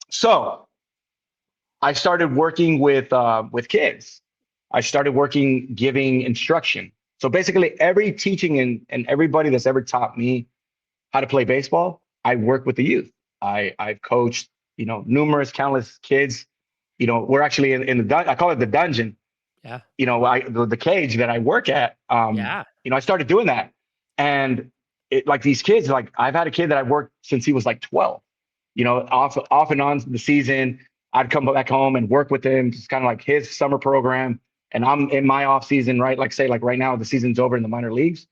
So I started working with kids. I started giving instruction. So basically every teaching and everybody that's ever taught me how to play baseball, I work with the youth. I've coached, countless kids. We're actually in the, I call it the dungeon. Yeah. The cage that I work at. I started doing that. And like these kids, like I've had a kid that I've worked since he was like 12, off and on the season. I'd come back home and work with him. It's kind of like his summer program. And I'm in my off season, right? Like say like right now, the season's over in the minor leagues.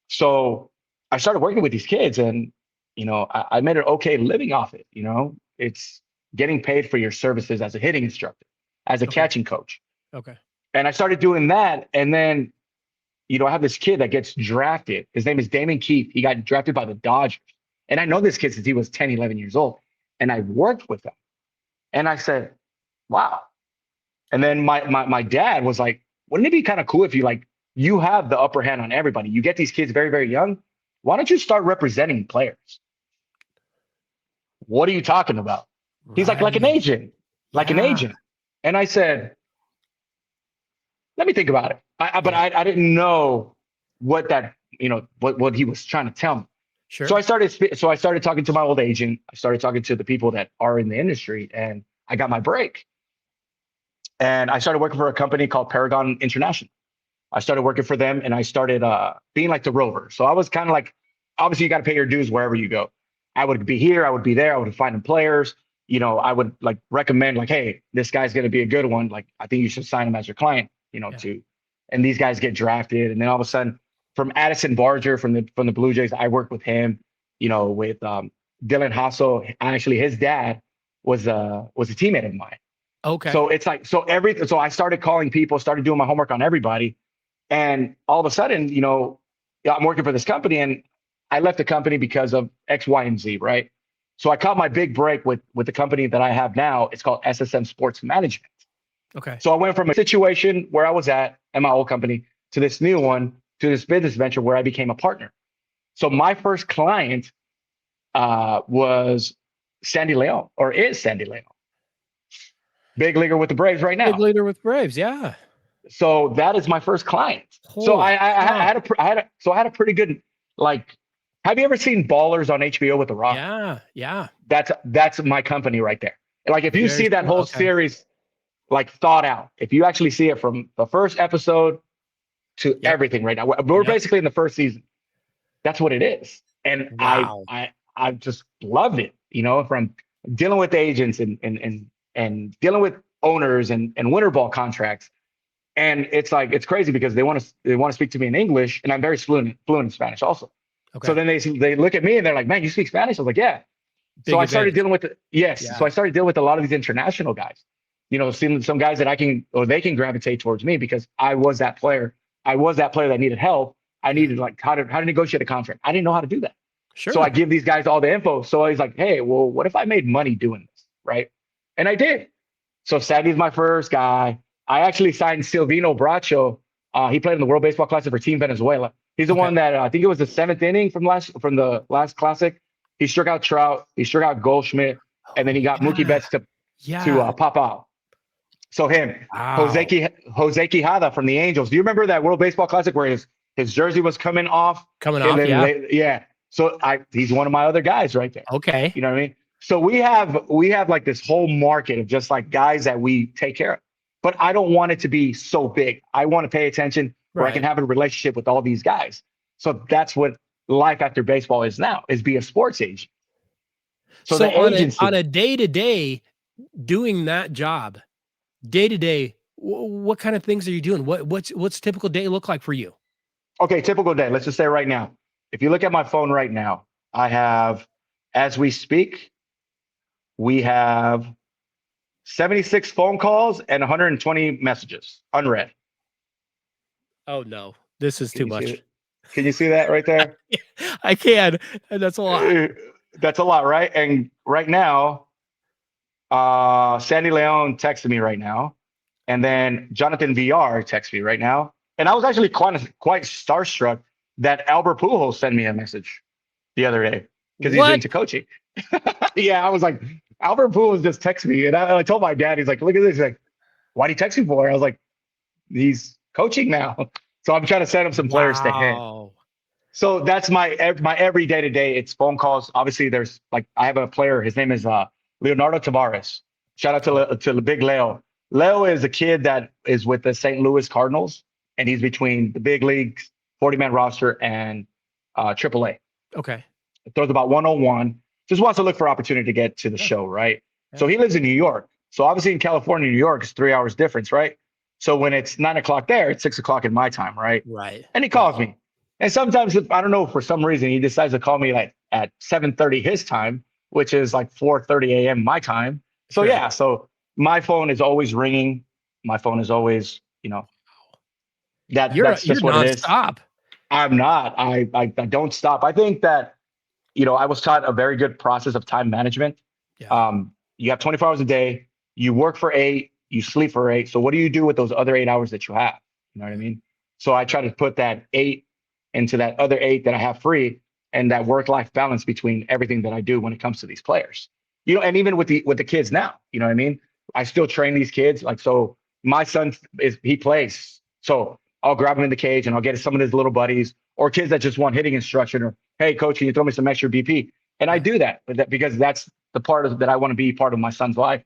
So I started working with these kids, and I made an okay living off it. It's getting paid for your services as a hitting instructor, as a Okay. catching coach. Okay. And I started doing that. And then, I have this kid that gets drafted. His name is Damon Keith. He got drafted by the Dodgers. And I know this kid since he was 10, 11 years old. And I worked with him. And I said, wow. And then my dad was like, wouldn't it be kind of cool if you have the upper hand on everybody? You get these kids very, very young. Why don't you start representing players? What are you talking about? He's like an agent, like an agent. And I said, let me think about it. But I didn't know what that, what he was trying to tell me. Sure. So I started talking to my old agent. I started talking to the people that are in the industry, and I got my break. And I started working for a company called Paragon International. I started working for them, and I started being like the rover. So I was kind of like, obviously you got to pay your dues wherever you go. I would be here, I would be there, I would find them players. I would like recommend like, hey, this guy's going to be a good one. Like, I think you should sign him as your client, and these guys get drafted. And then all of a sudden from Addison Barger from the Blue Jays, I worked with him, with Dylan Hassel. Actually, his dad was a teammate of mine. Okay. So it's like, so I started calling people, started doing my homework on everybody. And all of a sudden, I'm working for this company, and I left the company because of X, Y, and Z, right? So I caught my big break with the company that I have now. It's called SSM Sports Management. Okay. So I went from a situation where I was at my old company to this new one, to this business venture where I became a partner. So my first client was Sandy Leon, or is Sandy Leon. Big leaguer with the Braves right now. Big leaguer with Braves, yeah. So that is my first client. So I had a pretty good, like, have you ever seen Ballers on HBO with The Rock? Yeah. That's my company right there. Like, if you see that whole series, like, thought out, if you actually see it from the first episode to everything right now, we're basically in the first season. That's what it is. And wow. I just loved it, from dealing with agents and dealing with owners and winter ball contracts. And it's like, it's crazy because they want to speak to me in English, and I'm very fluent in Spanish also. Okay. So then they look at me and they're like, man, you speak Spanish? I was like, yeah. So I started dealing with So I started dealing with a lot of these international guys, seeing some guys that they can gravitate towards me because I was that player. I was that player that needed help. I needed like how to negotiate a contract. I didn't know how to do that. Sure. So I give these guys all the info. So I was like, hey, well, what if I made money doing this? Right. And I did. So Sandy's my first guy. I actually signed Silvino Bracho. He played in the World Baseball Classic for Team Venezuela. He's the one that I think it was the 7th inning from the last Classic. He struck out Trout. He struck out Goldschmidt, and then he got Mookie Betts to pop out. So him, Jose Quijada from the Angels. Do you remember that World Baseball Classic where his jersey was coming off? Yeah. So he's one of my other guys right there. Okay. You know what I mean? So we have like this whole market of just like guys that we take care of. But I don't want it to be so big. I want to pay attention where I can have a relationship with all these guys. So that's what life after baseball is now, is be a sports agent. So the agency, on a day-to-day doing that job, day-to-day, what kind of things are you doing? What's typical day look like for you? Okay, typical day. Let's just say right now, if you look at my phone right now, I have, as we speak, we have 76 phone calls and 120 messages unread. Oh no, this is too much. Can you see that right there? I can. That's a lot. That's a lot, right? And right now, Sandy Leon texted me right now, and then Jonathan VR texted me right now. And I was actually quite starstruck that Albert Pujols sent me a message the other day because he's into coaching. Yeah, I was like, Albert Pujols just texted me, and I told my dad, he's like, look at this. He's like, why did he text me for? I was like, he's coaching now. So I'm trying to set up some players to hit. So that's my every day to day. It's phone calls. Obviously, there's like, I have a player. His name is Leonardo Tavares. Shout out to the big Leo. Leo is a kid that is with the St. Louis Cardinals, and he's between the big leagues, 40-man roster, and AAA. Okay. Throws about 101. Just wants to look for opportunity to get to the show, right? Yeah. So he lives in New York. So obviously in California, New York is 3 hours difference, right? So when it's 9 o'clock there, it's 6 o'clock in my time, right? Right. And he calls me. And sometimes, if I don't know, for some reason, he decides to call me like at 7:30 his time, which is like 4:30 a.m. my time. So Sure. yeah, so my phone is always ringing. My phone is always, You're that's you're just what it is. nonstop. I'm not. I don't stop. I think that, I was taught a very good process of time management. Yeah. You have 24 hours a day. You work for 8. You sleep for 8. So what do you do with those other 8 hours that you have? You know what I mean? So I try to put that 8 into that other 8 that I have free, and that work-life balance between everything that I do when it comes to these players. And even with the kids now, you know what I mean? I still train these kids. Like, so my son he plays. So I'll grab him in the cage and I'll get some of his little buddies or kids that just want hitting instruction, or, hey, coach, can you throw me some extra BP? And I Yeah. do that, because that's the part that I want to be part of my son's life.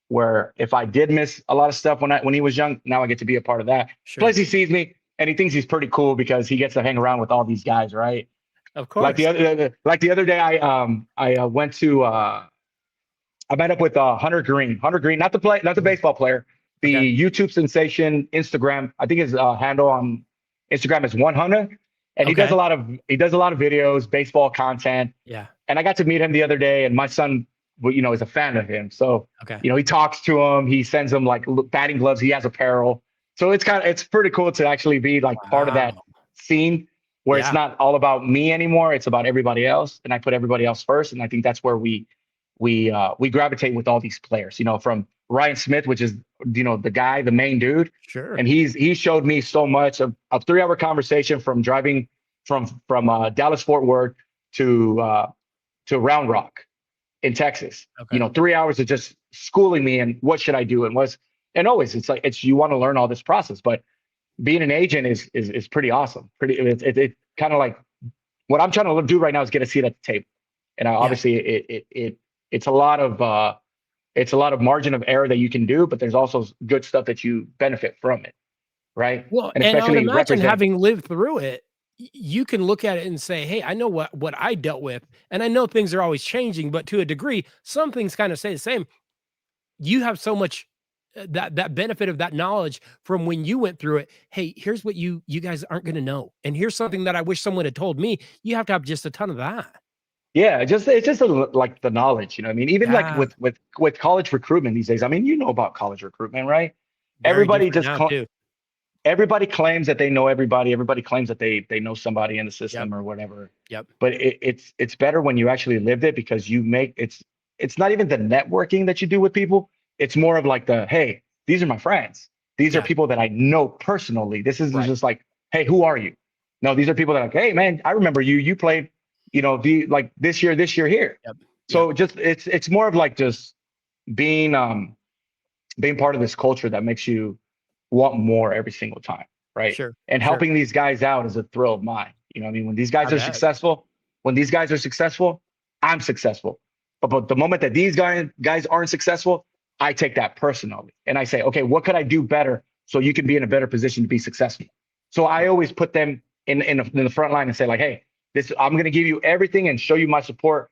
Where if I did miss a lot of stuff when he was young, now I get to be a part of that. Sure. Plus, he sees me and he thinks he's pretty cool because he gets to hang around with all these guys, right? Of Like course. the other day, I went to I met up with Hunter Green. Hunter Green, not the baseball player, Okay. the YouTube sensation. Instagram, I think his handle on Instagram is 100, and Okay. he does a lot of videos, baseball content. Yeah. And I got to meet him the other day, and my son, is a fan of him. So, Okay. he talks to him. He sends him like batting gloves. He has apparel. So it's pretty cool to actually be like part of that Wow. scene where it's Yeah. not all about me anymore. It's about everybody else, and I put everybody else first. And I think that's where we gravitate with all these players. From Ryan Smith, which is the main dude, Sure. and he showed me so much of a 3-hour conversation from driving from Dallas Fort Worth to Round Rock in Texas. Okay. 3 hours of just schooling me and what should I do, and always it's like you want to learn all this process, but being an agent is pretty awesome. It kind of like what I'm trying to do right now is get a seat at the table, and Yeah. obviously it's a lot of margin of error that you can do, but there's also good stuff that you benefit from it, right? Well, And and I would especially imagine represent. having lived through it, you can look at it and say, "Hey, I know what I dealt with, and I know things are always changing, but to a degree, some things kind of stay the same." You have so much that benefit of that knowledge from when you went through it. Hey, here's what you guys aren't going to know, and here's something that I wish someone had told me. You have to have just a ton of that. Yeah, it's just like the knowledge, I mean, even like Yeah, with college recruitment these days. I mean, about college recruitment, right? very Everybody different just now too. everybody claims that they know everybody. Everybody claims that they know somebody in the Yep, system or whatever. yep, But it's better when you actually lived it, because it's not even the networking that you do with people. It's more of like hey, these are my friends. These are yeah, people that I know personally. This isn't right. just like, hey, who are you? No, these are people that are like, hey, man, I remember you. You played, like this year here. Yep, yep, So just it's more of like just being being part of this culture that makes you want more every single time, right? sure, And sure. helping these guys out is a thrill of mine. What I mean? When these guys I are bet. successful, I'm successful. But the moment that these guys aren't successful, I take that personally. And I say, okay, what could I do better so you can be in a better position to be successful? So I Yep, always put them in the front line and say, like, hey, I'm going to give you everything and show you my support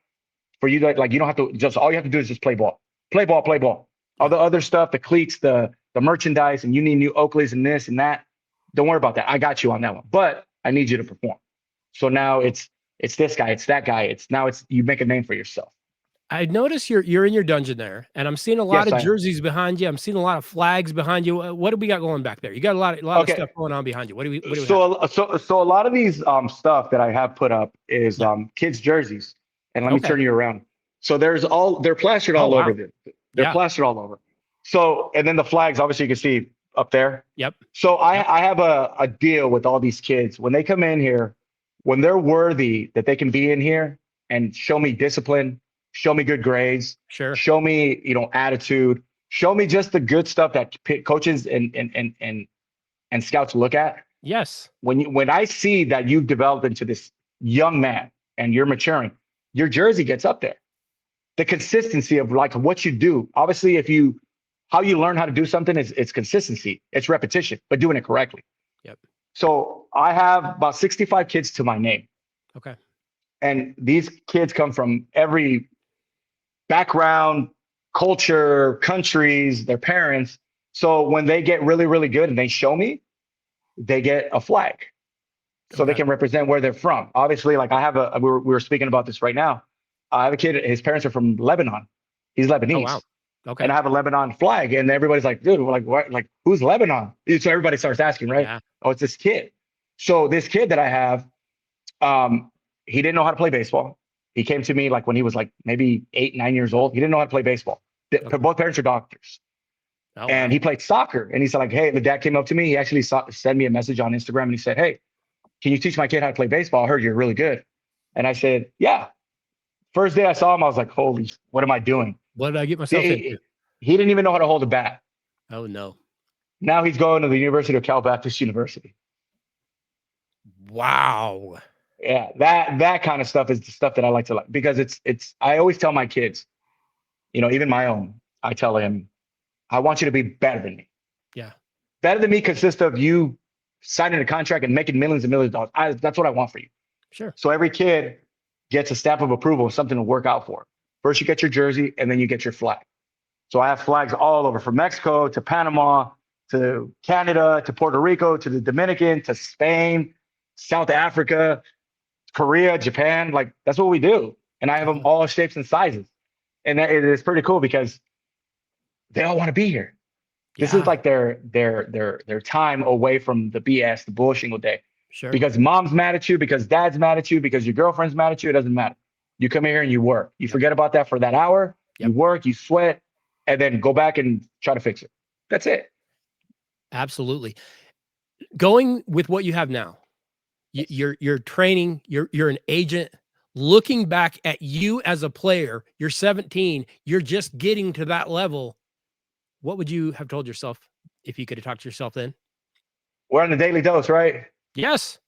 for you. Like, you don't have to all you have to do is just play ball, play ball, play ball. All yep. the other stuff, the cleats, the merchandise, and you need new Oakleys and this and that. Don't worry about that. I got you on that one. But I need you to perform. So now it's this guy, it's that guy. It's you make a name for yourself. I notice you're in your dungeon there, and I'm seeing a lot Yes, of I am. jerseys behind you. I'm seeing a lot of flags behind you. What do we got going back there? You got a lot of Okay. stuff going on behind you. What do we have? So a lot of these stuff that I have put up is Yeah. kids jerseys. And let me Okay. turn you around. So they're plastered Oh all over wow. them. They're Yeah. plastered all over. So, and then the flags, obviously you can see up there. Yep. So Yep. I have a deal with all these kids. When they come in here, when they're worthy that they can be in here and show me discipline, show me good grades, Sure. show me, attitude, show me just the good stuff that coaches and scouts look at. Yes. When I see that you've developed into this young man and you're maturing, your jersey gets up there. The consistency of like what you do. Obviously, how you learn how to do something is it's consistency, it's repetition, but doing it correctly. Yep. So I have about 65 kids to my name, Okay. and these kids come from every background, culture, countries, their parents. So when they get really, really good and they show me, they get a flag. so they can represent where they're from. Obviously, like I have we were speaking about this right now. I have a kid, his parents are from Lebanon. He's Lebanese. Oh, wow. Okay. And I have a Lebanon flag, and everybody's like, dude, we're like, what? Like, who's Lebanon? So everybody starts asking, right? Yeah. Oh, it's this kid. So this kid that I have, he didn't know how to play baseball. He came to me like when he was like maybe 8, 9 years old. He didn't know how to play baseball. Okay. Both parents are doctors. Oh, and wow. He played soccer. And he said like, hey, the dad came up to me. He actually sent me a message on Instagram, and he said, hey, can you teach my kid how to play baseball? I heard you're really good. And I said, yeah. First day I saw him, I was like, holy, what am I doing? What did I get myself into? He didn't even know how to hold a bat. Oh, no. Now he's going to the University of Cal Baptist University. Wow. Yeah, that kind of stuff is the stuff that I like to like, because I always tell my kids, you know, even my own, I tell him, I want you to be better than me. Yeah. Better than me consists of you signing a contract and making millions and millions of dollars. That's what I want for you. Sure. So every kid gets a stamp of approval, something to work out for. First, you get your jersey, and then you get your flag. So I have flags all over, from Mexico to Panama to Canada to Puerto Rico to the Dominican to Spain, South Africa, Korea, Japan. Like, that's what we do. And I have them all shapes and sizes. And it is pretty cool because they all want to be here. This is like their time away from the BS, the bullshit all day. Sure. Because mom's mad at you, because dad's mad at you, because your girlfriend's mad at you, it doesn't matter. You come here and you work. You forget about that for that hour. You work, you sweat, and then go back and try to fix it. That's it. Absolutely. Going with what you have now, you're training, you're an agent. Looking back at you as a player, you're 17, you're just getting to that level. What would you have told yourself if you could have talked to yourself then? We're on the Daily Dose, right? Yes.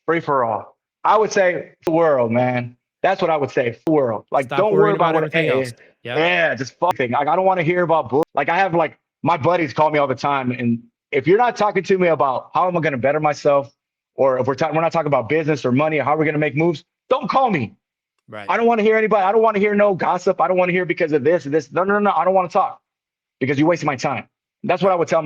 Free for all. I would say the world, man. That's what I would say. The world. Like, Stop don't worry about everything else. Yeah, just fuck thing. Like, I don't want to hear about bull. Like, I have like my buddies call me all the time, and if you're not talking to me about how am I going to better myself, or if we're not talking about business or money or how we're going to make moves, don't call me. Right. I don't want to hear anybody. I don't want to hear no gossip. I don't want to hear because of this and this. No. I don't want to talk because you're wasting my time. That's what I would tell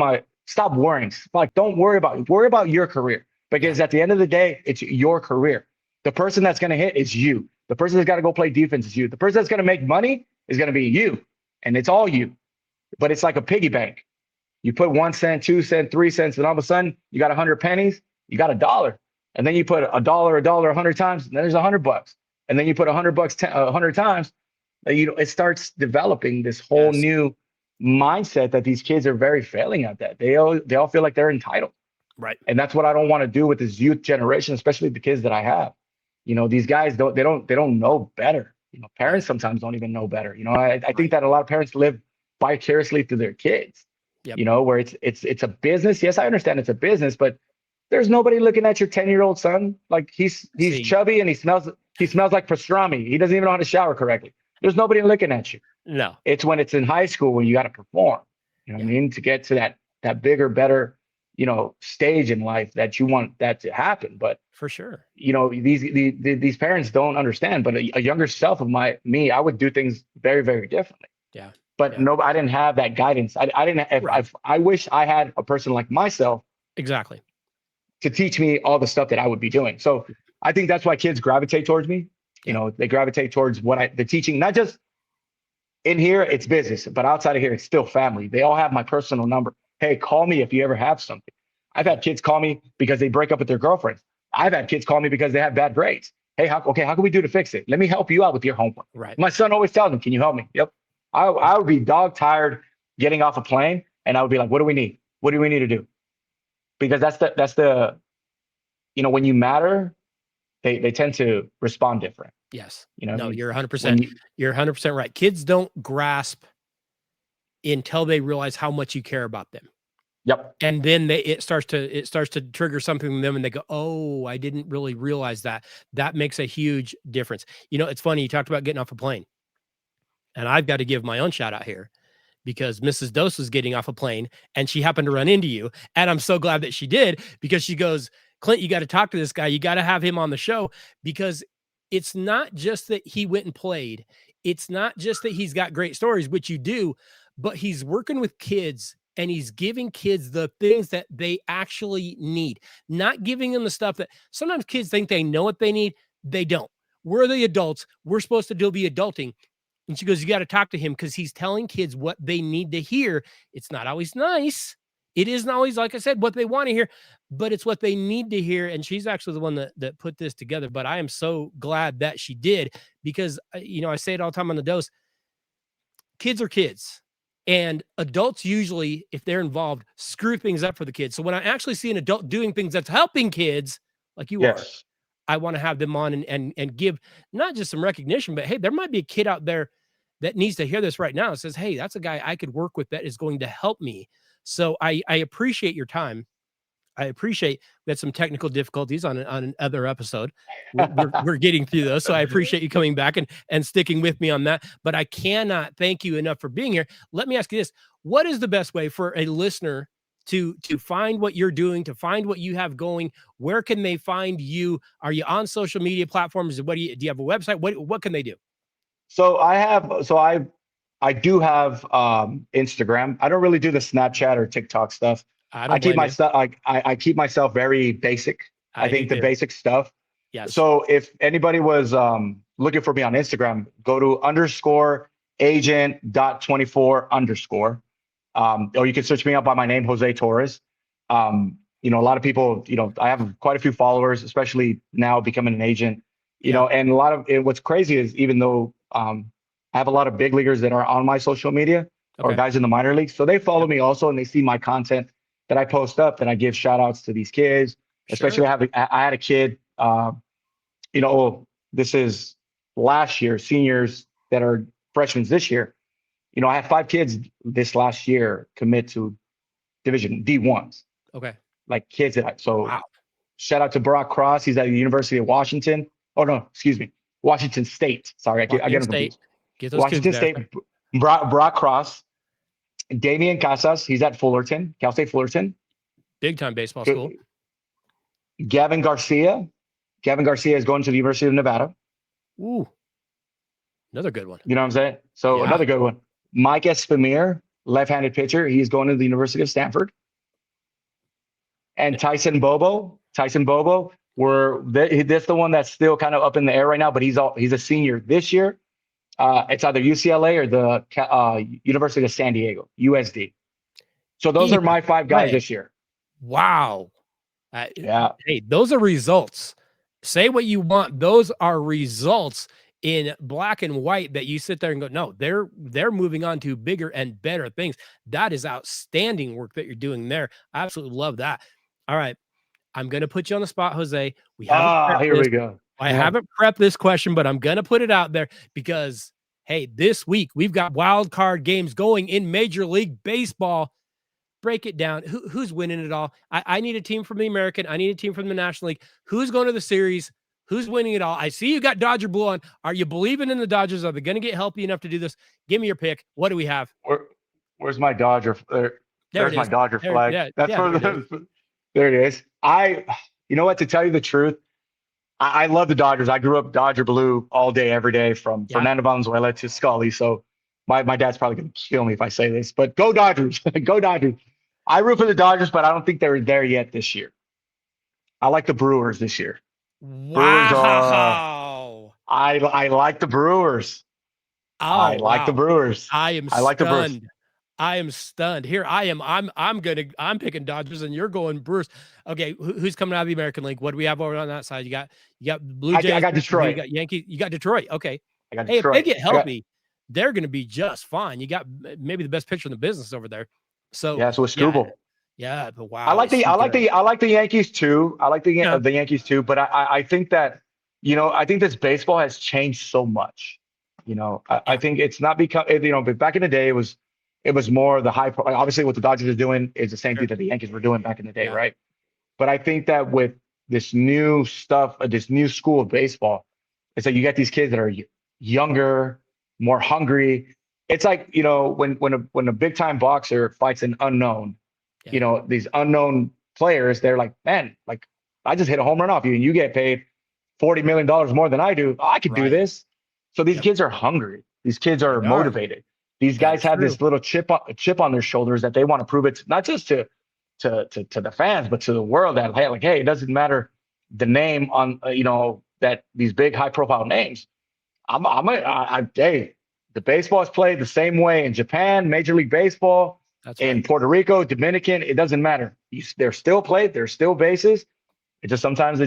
stop worrying. Like, don't worry about your career, because at the end of the day, it's your career. The person that's going to hit is you. The person that's got to go play defense is you. The person that's going to make money is going to be you. And it's all you. But it's like a piggy bank. You put 1 cent, 2 cent, 3 cents, and all of a sudden you got 100 pennies, you got $1. And then you put $1, 100 times, and then there's $100. And then you put $100 100 times, it starts developing this whole new mindset that these kids are very failing at that. They all feel like they're entitled. Right. And that's what I don't want to do with this youth generation, especially the kids that I have. You know, these guys don't know better. You know, parents sometimes don't even know better. You know, I think that a lot of parents live vicariously through their kids. Yep. You know, where it's a business. Yes, I understand it's a business, but there's nobody looking at your 10-year-old son. Like, he's chubby and he smells like pastrami. He doesn't even know how to shower correctly. There's nobody looking at you. No. It's when it's in high school when you got to perform. You know what I mean? To get to that bigger, better, you know, stage in life that you want that to happen. But for sure, you know, these parents don't understand. But a younger self of me, I would do things very, very differently. Yeah. But no, I didn't have that guidance. I didn't. I wish I had a person like myself. Exactly. To teach me all the stuff that I would be doing. So I think that's why kids gravitate towards me. You know, they gravitate towards the teaching, not just in here, it's business, but outside of here, it's still family. They all have my personal number. Hey, call me if you ever have something. I've had kids call me because they break up with their girlfriends. I've had kids call me because they have bad grades. Hey, how can we do to fix it? Let me help you out with your homework. Right. My son always tells me, can you help me? Yep. I would be dog tired getting off a plane, and I would be like, what do we need? What do we need to do? Because that's the, you know, when you matter, they tend to respond different. Yes. You know, no, you're 100%. You're 100% right. Kids don't grasp until they realize how much you care about them. Yep. And then it starts to trigger something in them, and they go, oh, I didn't really realize that. That makes a huge difference. You know, it's funny. You talked about getting off a plane, and I've got to give my own shout out here, because Mrs. Dose was getting off a plane and she happened to run into you. And I'm so glad that she did, because she goes, Clint, you got to talk to this guy. You got to have him on the show, because it's not just that he went and played. It's not just that he's got great stories, which you do, but he's working with kids and he's giving kids the things that they actually need, not giving them the stuff that sometimes kids think they know what they need. They don't. We're the adults. We're supposed to do be adulting. And she goes, you got to talk to him because he's telling kids what they need to hear. It's not always nice. It isn't always, like I said, what they want to hear, but it's what they need to hear. And she's actually the one that put this together. But I am so glad that she did because, I say it all the time on the dose. Kids are kids. And adults usually, if they're involved, screw things up for the kids. So when I actually see an adult doing things that's helping kids, like you are, I want to have them on and give not just some recognition, but hey, there might be a kid out there that needs to hear this right now. It says, hey, that's a guy I could work with that is going to help me. So I appreciate your time. I appreciate we had some technical difficulties on another episode. We're getting through those. So I appreciate you coming back and sticking with me on that. But I cannot thank you enough for being here. Let me ask you this. What is the best way for a listener to find what you're doing, to find what you have going? Where can they find you? Are you on social media platforms? Do you have a website? What can they do? So I do have Instagram. I don't really do the Snapchat or TikTok stuff. I keep I keep myself very basic. I think the basic stuff. Yes. So if anybody was looking for me on Instagram, go to _agent.24_. Or you can search me up by my name, Jose Torres. A lot of people, I have quite a few followers, especially now becoming an agent, and a lot of what's crazy is even though I have a lot of big leaguers that are on my social media or guys in the minor leagues. So they follow me also and they see my content that I post up and I give shout outs to these kids, especially I had a kid, this is last year, seniors that are freshmen this year. I had 5 kids this last year commit to Division D1s. Okay. Like kids wow. Shout out to Brock Cross. He's at the University of Washington. Oh no, excuse me. Washington State. Sorry, I get them confused. Washington State, Brock Cross, Damian Casas, he's at Fullerton, Cal State Fullerton. Big time baseball school. Gavin Garcia is going to the University of Nevada. Ooh, another good one. You know what I'm saying? So another good one. Mike Espamir, left-handed pitcher, he's going to the University of Stanford. And Tyson Bobo, that's the one that's still kind of up in the air right now, but he's a senior this year. It's either UCLA or the University of San Diego, USD. So those are my 5 guys this year. Wow. Hey, those are results. Say what you want. Those are results in black and white that you sit there and go, no, they're moving on to bigger and better things. That is outstanding work that you're doing there. I absolutely love that. All right. I'm going to put you on the spot, Jose. Here we go. I haven't prepped this question, but I'm going to put it out there because, hey, this week we've got wild card games going in Major League Baseball. Break it down. Who's winning it all? I need a team from the American. I need a team from the National League. Who's going to the series? Who's winning it all? I see you got Dodger Blue on. Are you believing in the Dodgers? Are they going to get healthy enough to do this? Give me your pick. What do we have? Where's my Dodger? There's my Dodger flag. There it is. You know what? To tell you the truth, I love the Dodgers. I grew up Dodger Blue all day, every day, from Fernando Valenzuela to Scully. So my dad's probably going to kill me if I say this, but go Dodgers. Go Dodgers. I root for the Dodgers, but I don't think they're there yet this year. I like the Brewers this year. Wow. I like the Brewers. I like the Brewers. I like the Brewers. I am stunned. Here I am. I'm picking Dodgers and you're going Brewers. Okay, who's coming out of the American League? What do we have over on that side? You got Blue Jays. I got Detroit. You got Yankees. You got Detroit. Okay. I got Detroit. If they get healthy, they're going to be just fine. You got maybe the best pitcher in the business over there. So so it's Struble. Yeah, but wow. I like the Yankees too. I like the Yankees too. But I think that I think this baseball has changed so much. I think it's not become but back in the day it was more the high. Obviously, what the Dodgers are doing is the same thing that the Yankees were doing back in the day, right? But I think that with this new stuff, this new school of baseball, it's like you get these kids that are younger, more hungry. It's like when a big time boxer fights an unknown, these unknown players, they're like, man, like I just hit a home run off you, and you get paid $40 million more than I do. I could do this. So these kids are hungry. These kids are motivated. These guys have true. this little chip on their shoulders that they want to prove it not just to the fans, but to the world that like, hey, it doesn't matter the name on that these big high profile names. Hey, the baseball is played the same way in Japan, Major League Baseball, That's in right. Puerto Rico, Dominican. It doesn't matter. They're still played. There's still bases. It just sometimes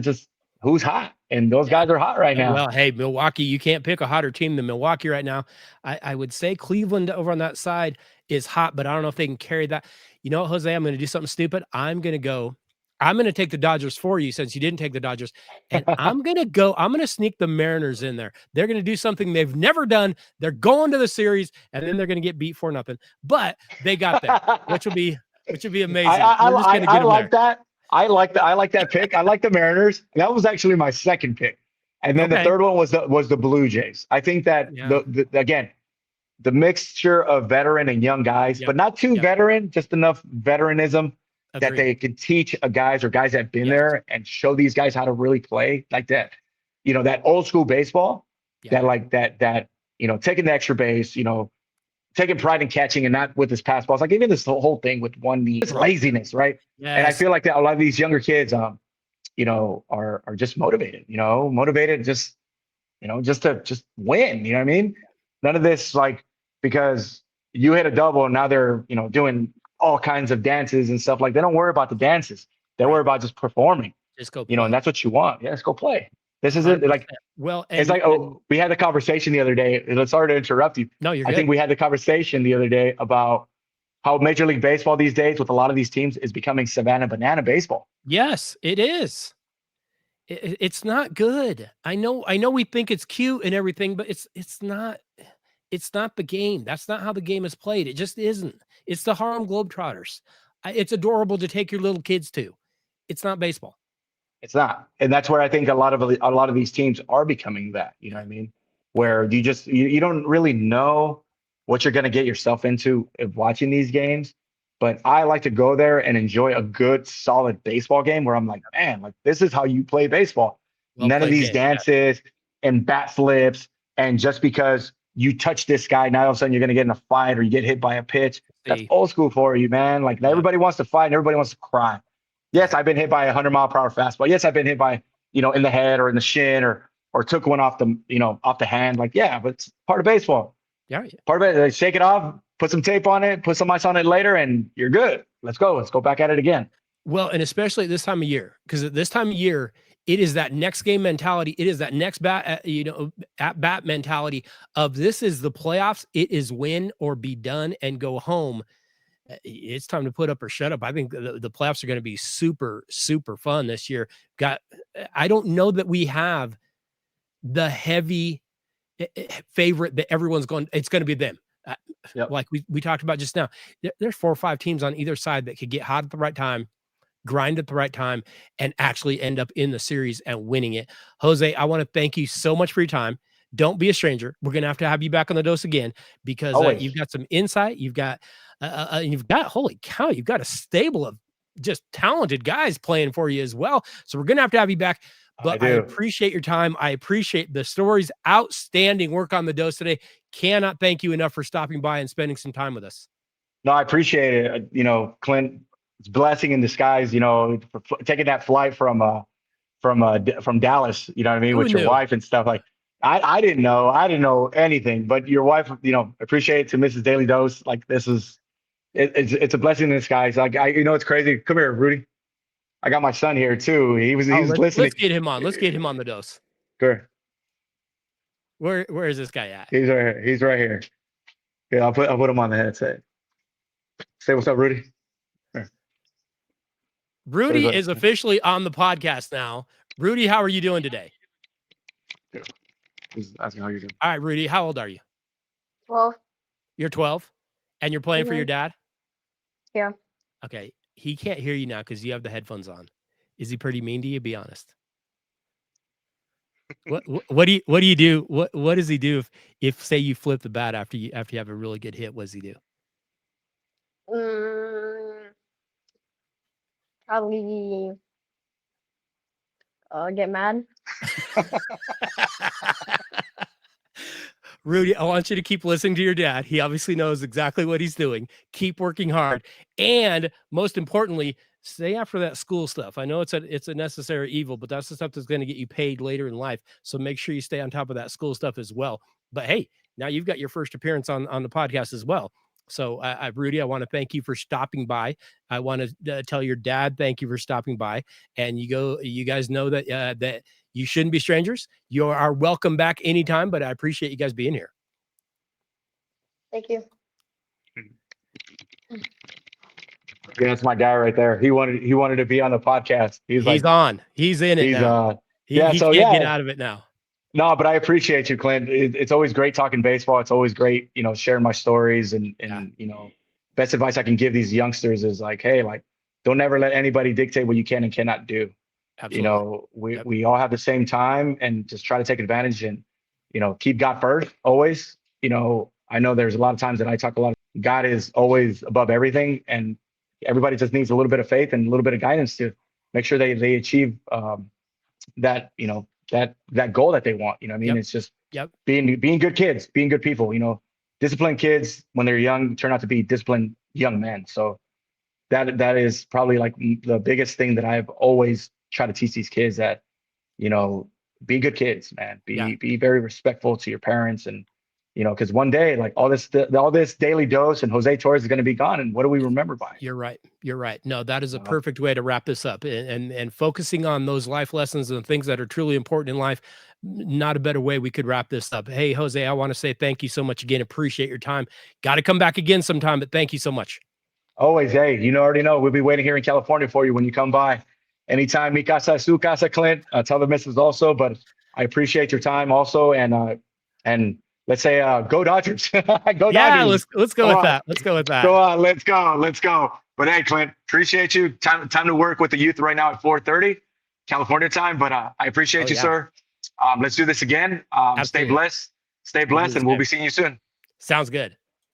who's hot, and those guys are hot right now. Well, hey, Milwaukee, you can't pick a hotter team than Milwaukee right now. I would say Cleveland over on that side is hot, but I don't know if they can carry that. You know what, Jose? I'm going to do something stupid. I'm going to take the Dodgers for you since you didn't take the Dodgers. And I'm going to sneak the Mariners in there. They're going to do something they've never done. They're going to the series, and then they're going to get beat 4-0. But they got there, which will be amazing. I like that. I like that pick. I like the Mariners. That was actually my second pick. And then the third one was the Blue Jays. I think that again, the mixture of veteran and young guys, but not too veteran, just enough veteranism that they can teach guys that have been there and show these guys how to really play like that. That old school baseball, that taking the extra base, taking pride in catching and not with his pass balls. Like even this whole thing with one knee, it's laziness, right? Yes. And I feel like that a lot of these younger kids, are just motivated, just to win. You know what I mean? None of this because you hit a double and now they're, doing all kinds of dances and stuff. Like they don't worry about the dances. They worry about just performing. Just go play. And that's what you want. Yeah, let's go play. This is it. Like, well, it's like, we had the conversation the other day. Sorry to interrupt you. No, you're good. I think we had the conversation the other day about how Major League Baseball these days with a lot of these teams is becoming Savannah Banana baseball. Yes, it is. It's not good. I know we think it's cute and everything, but it's not the game. That's not how the game is played. It just isn't. It's the Harlem Globetrotters. It's adorable to take your little kids to. It's not baseball. It's not. And that's where I think a lot of these teams are becoming that, you know what I mean? Where you don't really know what you're going to get yourself into watching these games. But I like to go there and enjoy a good, solid baseball game where I'm like, man, like this is how you play baseball. None of these dances and bat flips. And just because you touch this guy, now all of a sudden you're going to get in a fight or you get hit by a pitch. That's old school for you, man. Like everybody wants to fight and everybody wants to cry. Yes, I've been hit by a 100-mile-per-hour fastball. Yes, I've been hit by, in the head or in the shin or took one off the hand. Like, yeah, but it's part of baseball. Yeah. Part of it, they shake it off, put some tape on it, put some ice on it later, and you're good. Let's go. Let's go back at it again. Well, and especially at this time of year, because at this time of year, it is that next game mentality. It is that next at bat mentality of this is the playoffs. It is win or be done and go home. It's time to put up or shut up. I think the playoffs are going to be super, super fun this year. I don't know that we have the heavy favorite that everyone's going. It's going to be them. Like we talked about just now. There's 4 or 5 teams on either side that could get hot at the right time, grind at the right time, and actually end up in the series and winning it. Jose, I want to thank you so much for your time. Don't be a stranger. We're going to have you back on the dose again because you've got some insight. You've got holy cow, you've got a stable of just talented guys playing for you as well. So we're going to have you back. But I appreciate your time. I appreciate the stories. Outstanding work on the dose today. Cannot thank you enough for stopping by and spending some time with us. No, I appreciate it. Clint, it's a blessing in disguise, for taking that flight from Dallas, you know what I mean, with your wife and stuff. Like I didn't know anything, but your wife, appreciate it to Mrs. Daly Dose. Like this is, it's a blessing in disguise. Like it's crazy. Come here, Rudy. I got my son here too. He was listening. Let's get him on. Let's get him on the dose. Sure. Where is this guy at? He's right here. He's right here. Yeah, I'll put him on the headset. Say what's up, Rudy. Here. Rudy is officially on the podcast now. Rudy, how are you doing today? He's asking how you're doing. All right, Rudy, how old are you? 12. You're 12? And you're playing for your dad? Yeah. Okay. He can't hear you now because you have the headphones on. Is he pretty mean to you? Be honest. What do you do? What does he do if say you flip the bat after you have a really good hit? What does he do? Probably get mad. Rudy, I want you to keep listening to your dad. He obviously knows exactly what he's doing. Keep working hard. And most importantly, stay after that school stuff. I know it's a necessary evil, but that's the stuff that's going to get you paid later in life. So make sure you stay on top of that school stuff as well. But hey, now you've got your first appearance on the podcast as well. So Rudy, I want to thank you for stopping by. I want to tell your dad, thank you for stopping by. And you guys know that that you shouldn't be strangers. You are welcome back anytime, but I appreciate you guys being here. Thank you. Yeah, that's my guy right there. He wanted to be on the podcast. He's on. He's in it now. He can't get out of it now. No, but I appreciate you, Clint. It's always great talking baseball. It's always great, sharing my stories and best advice I can give these youngsters is like, hey, like, don't ever let anybody dictate what you can and cannot do. Absolutely. We all have the same time and just try to take advantage and, keep God first always. I know there's a lot of times that I talk a lot. God is always above everything, and everybody just needs a little bit of faith and a little bit of guidance to make sure they achieve that that goal that they want. I mean, it's just being good kids, being good people. Disciplined kids when they're young turn out to be disciplined young men. So that is probably like the biggest thing that I've always tried to teach these kids, that be good kids, man. Be very respectful to your parents, and because one day, like all this Daly Dose and Jose Torres is going to be gone, and what do we remember by? You're right. No, that is a perfect way to wrap this up, and focusing on those life lessons and things that are truly important in life. Not a better way we could wrap this up. Hey, Jose, I want to say thank you so much again. Appreciate your time. Got to come back again sometime, but thank you so much. Always. Hey, already know we'll be waiting here in California for you when you come by. Anytime, mi casa, su casa, Clint. Tell the missus also, but I appreciate your time also, and let's say go Dodgers. Go Dodgers. Let's go with that. Let's go with that. Go on, let's go. But hey, Clint, appreciate you. Time to work with the youth right now at 4:30 California time. But I appreciate you, sir. Let's do this again. Stay blessed, and we'll be seeing you soon. Sounds good.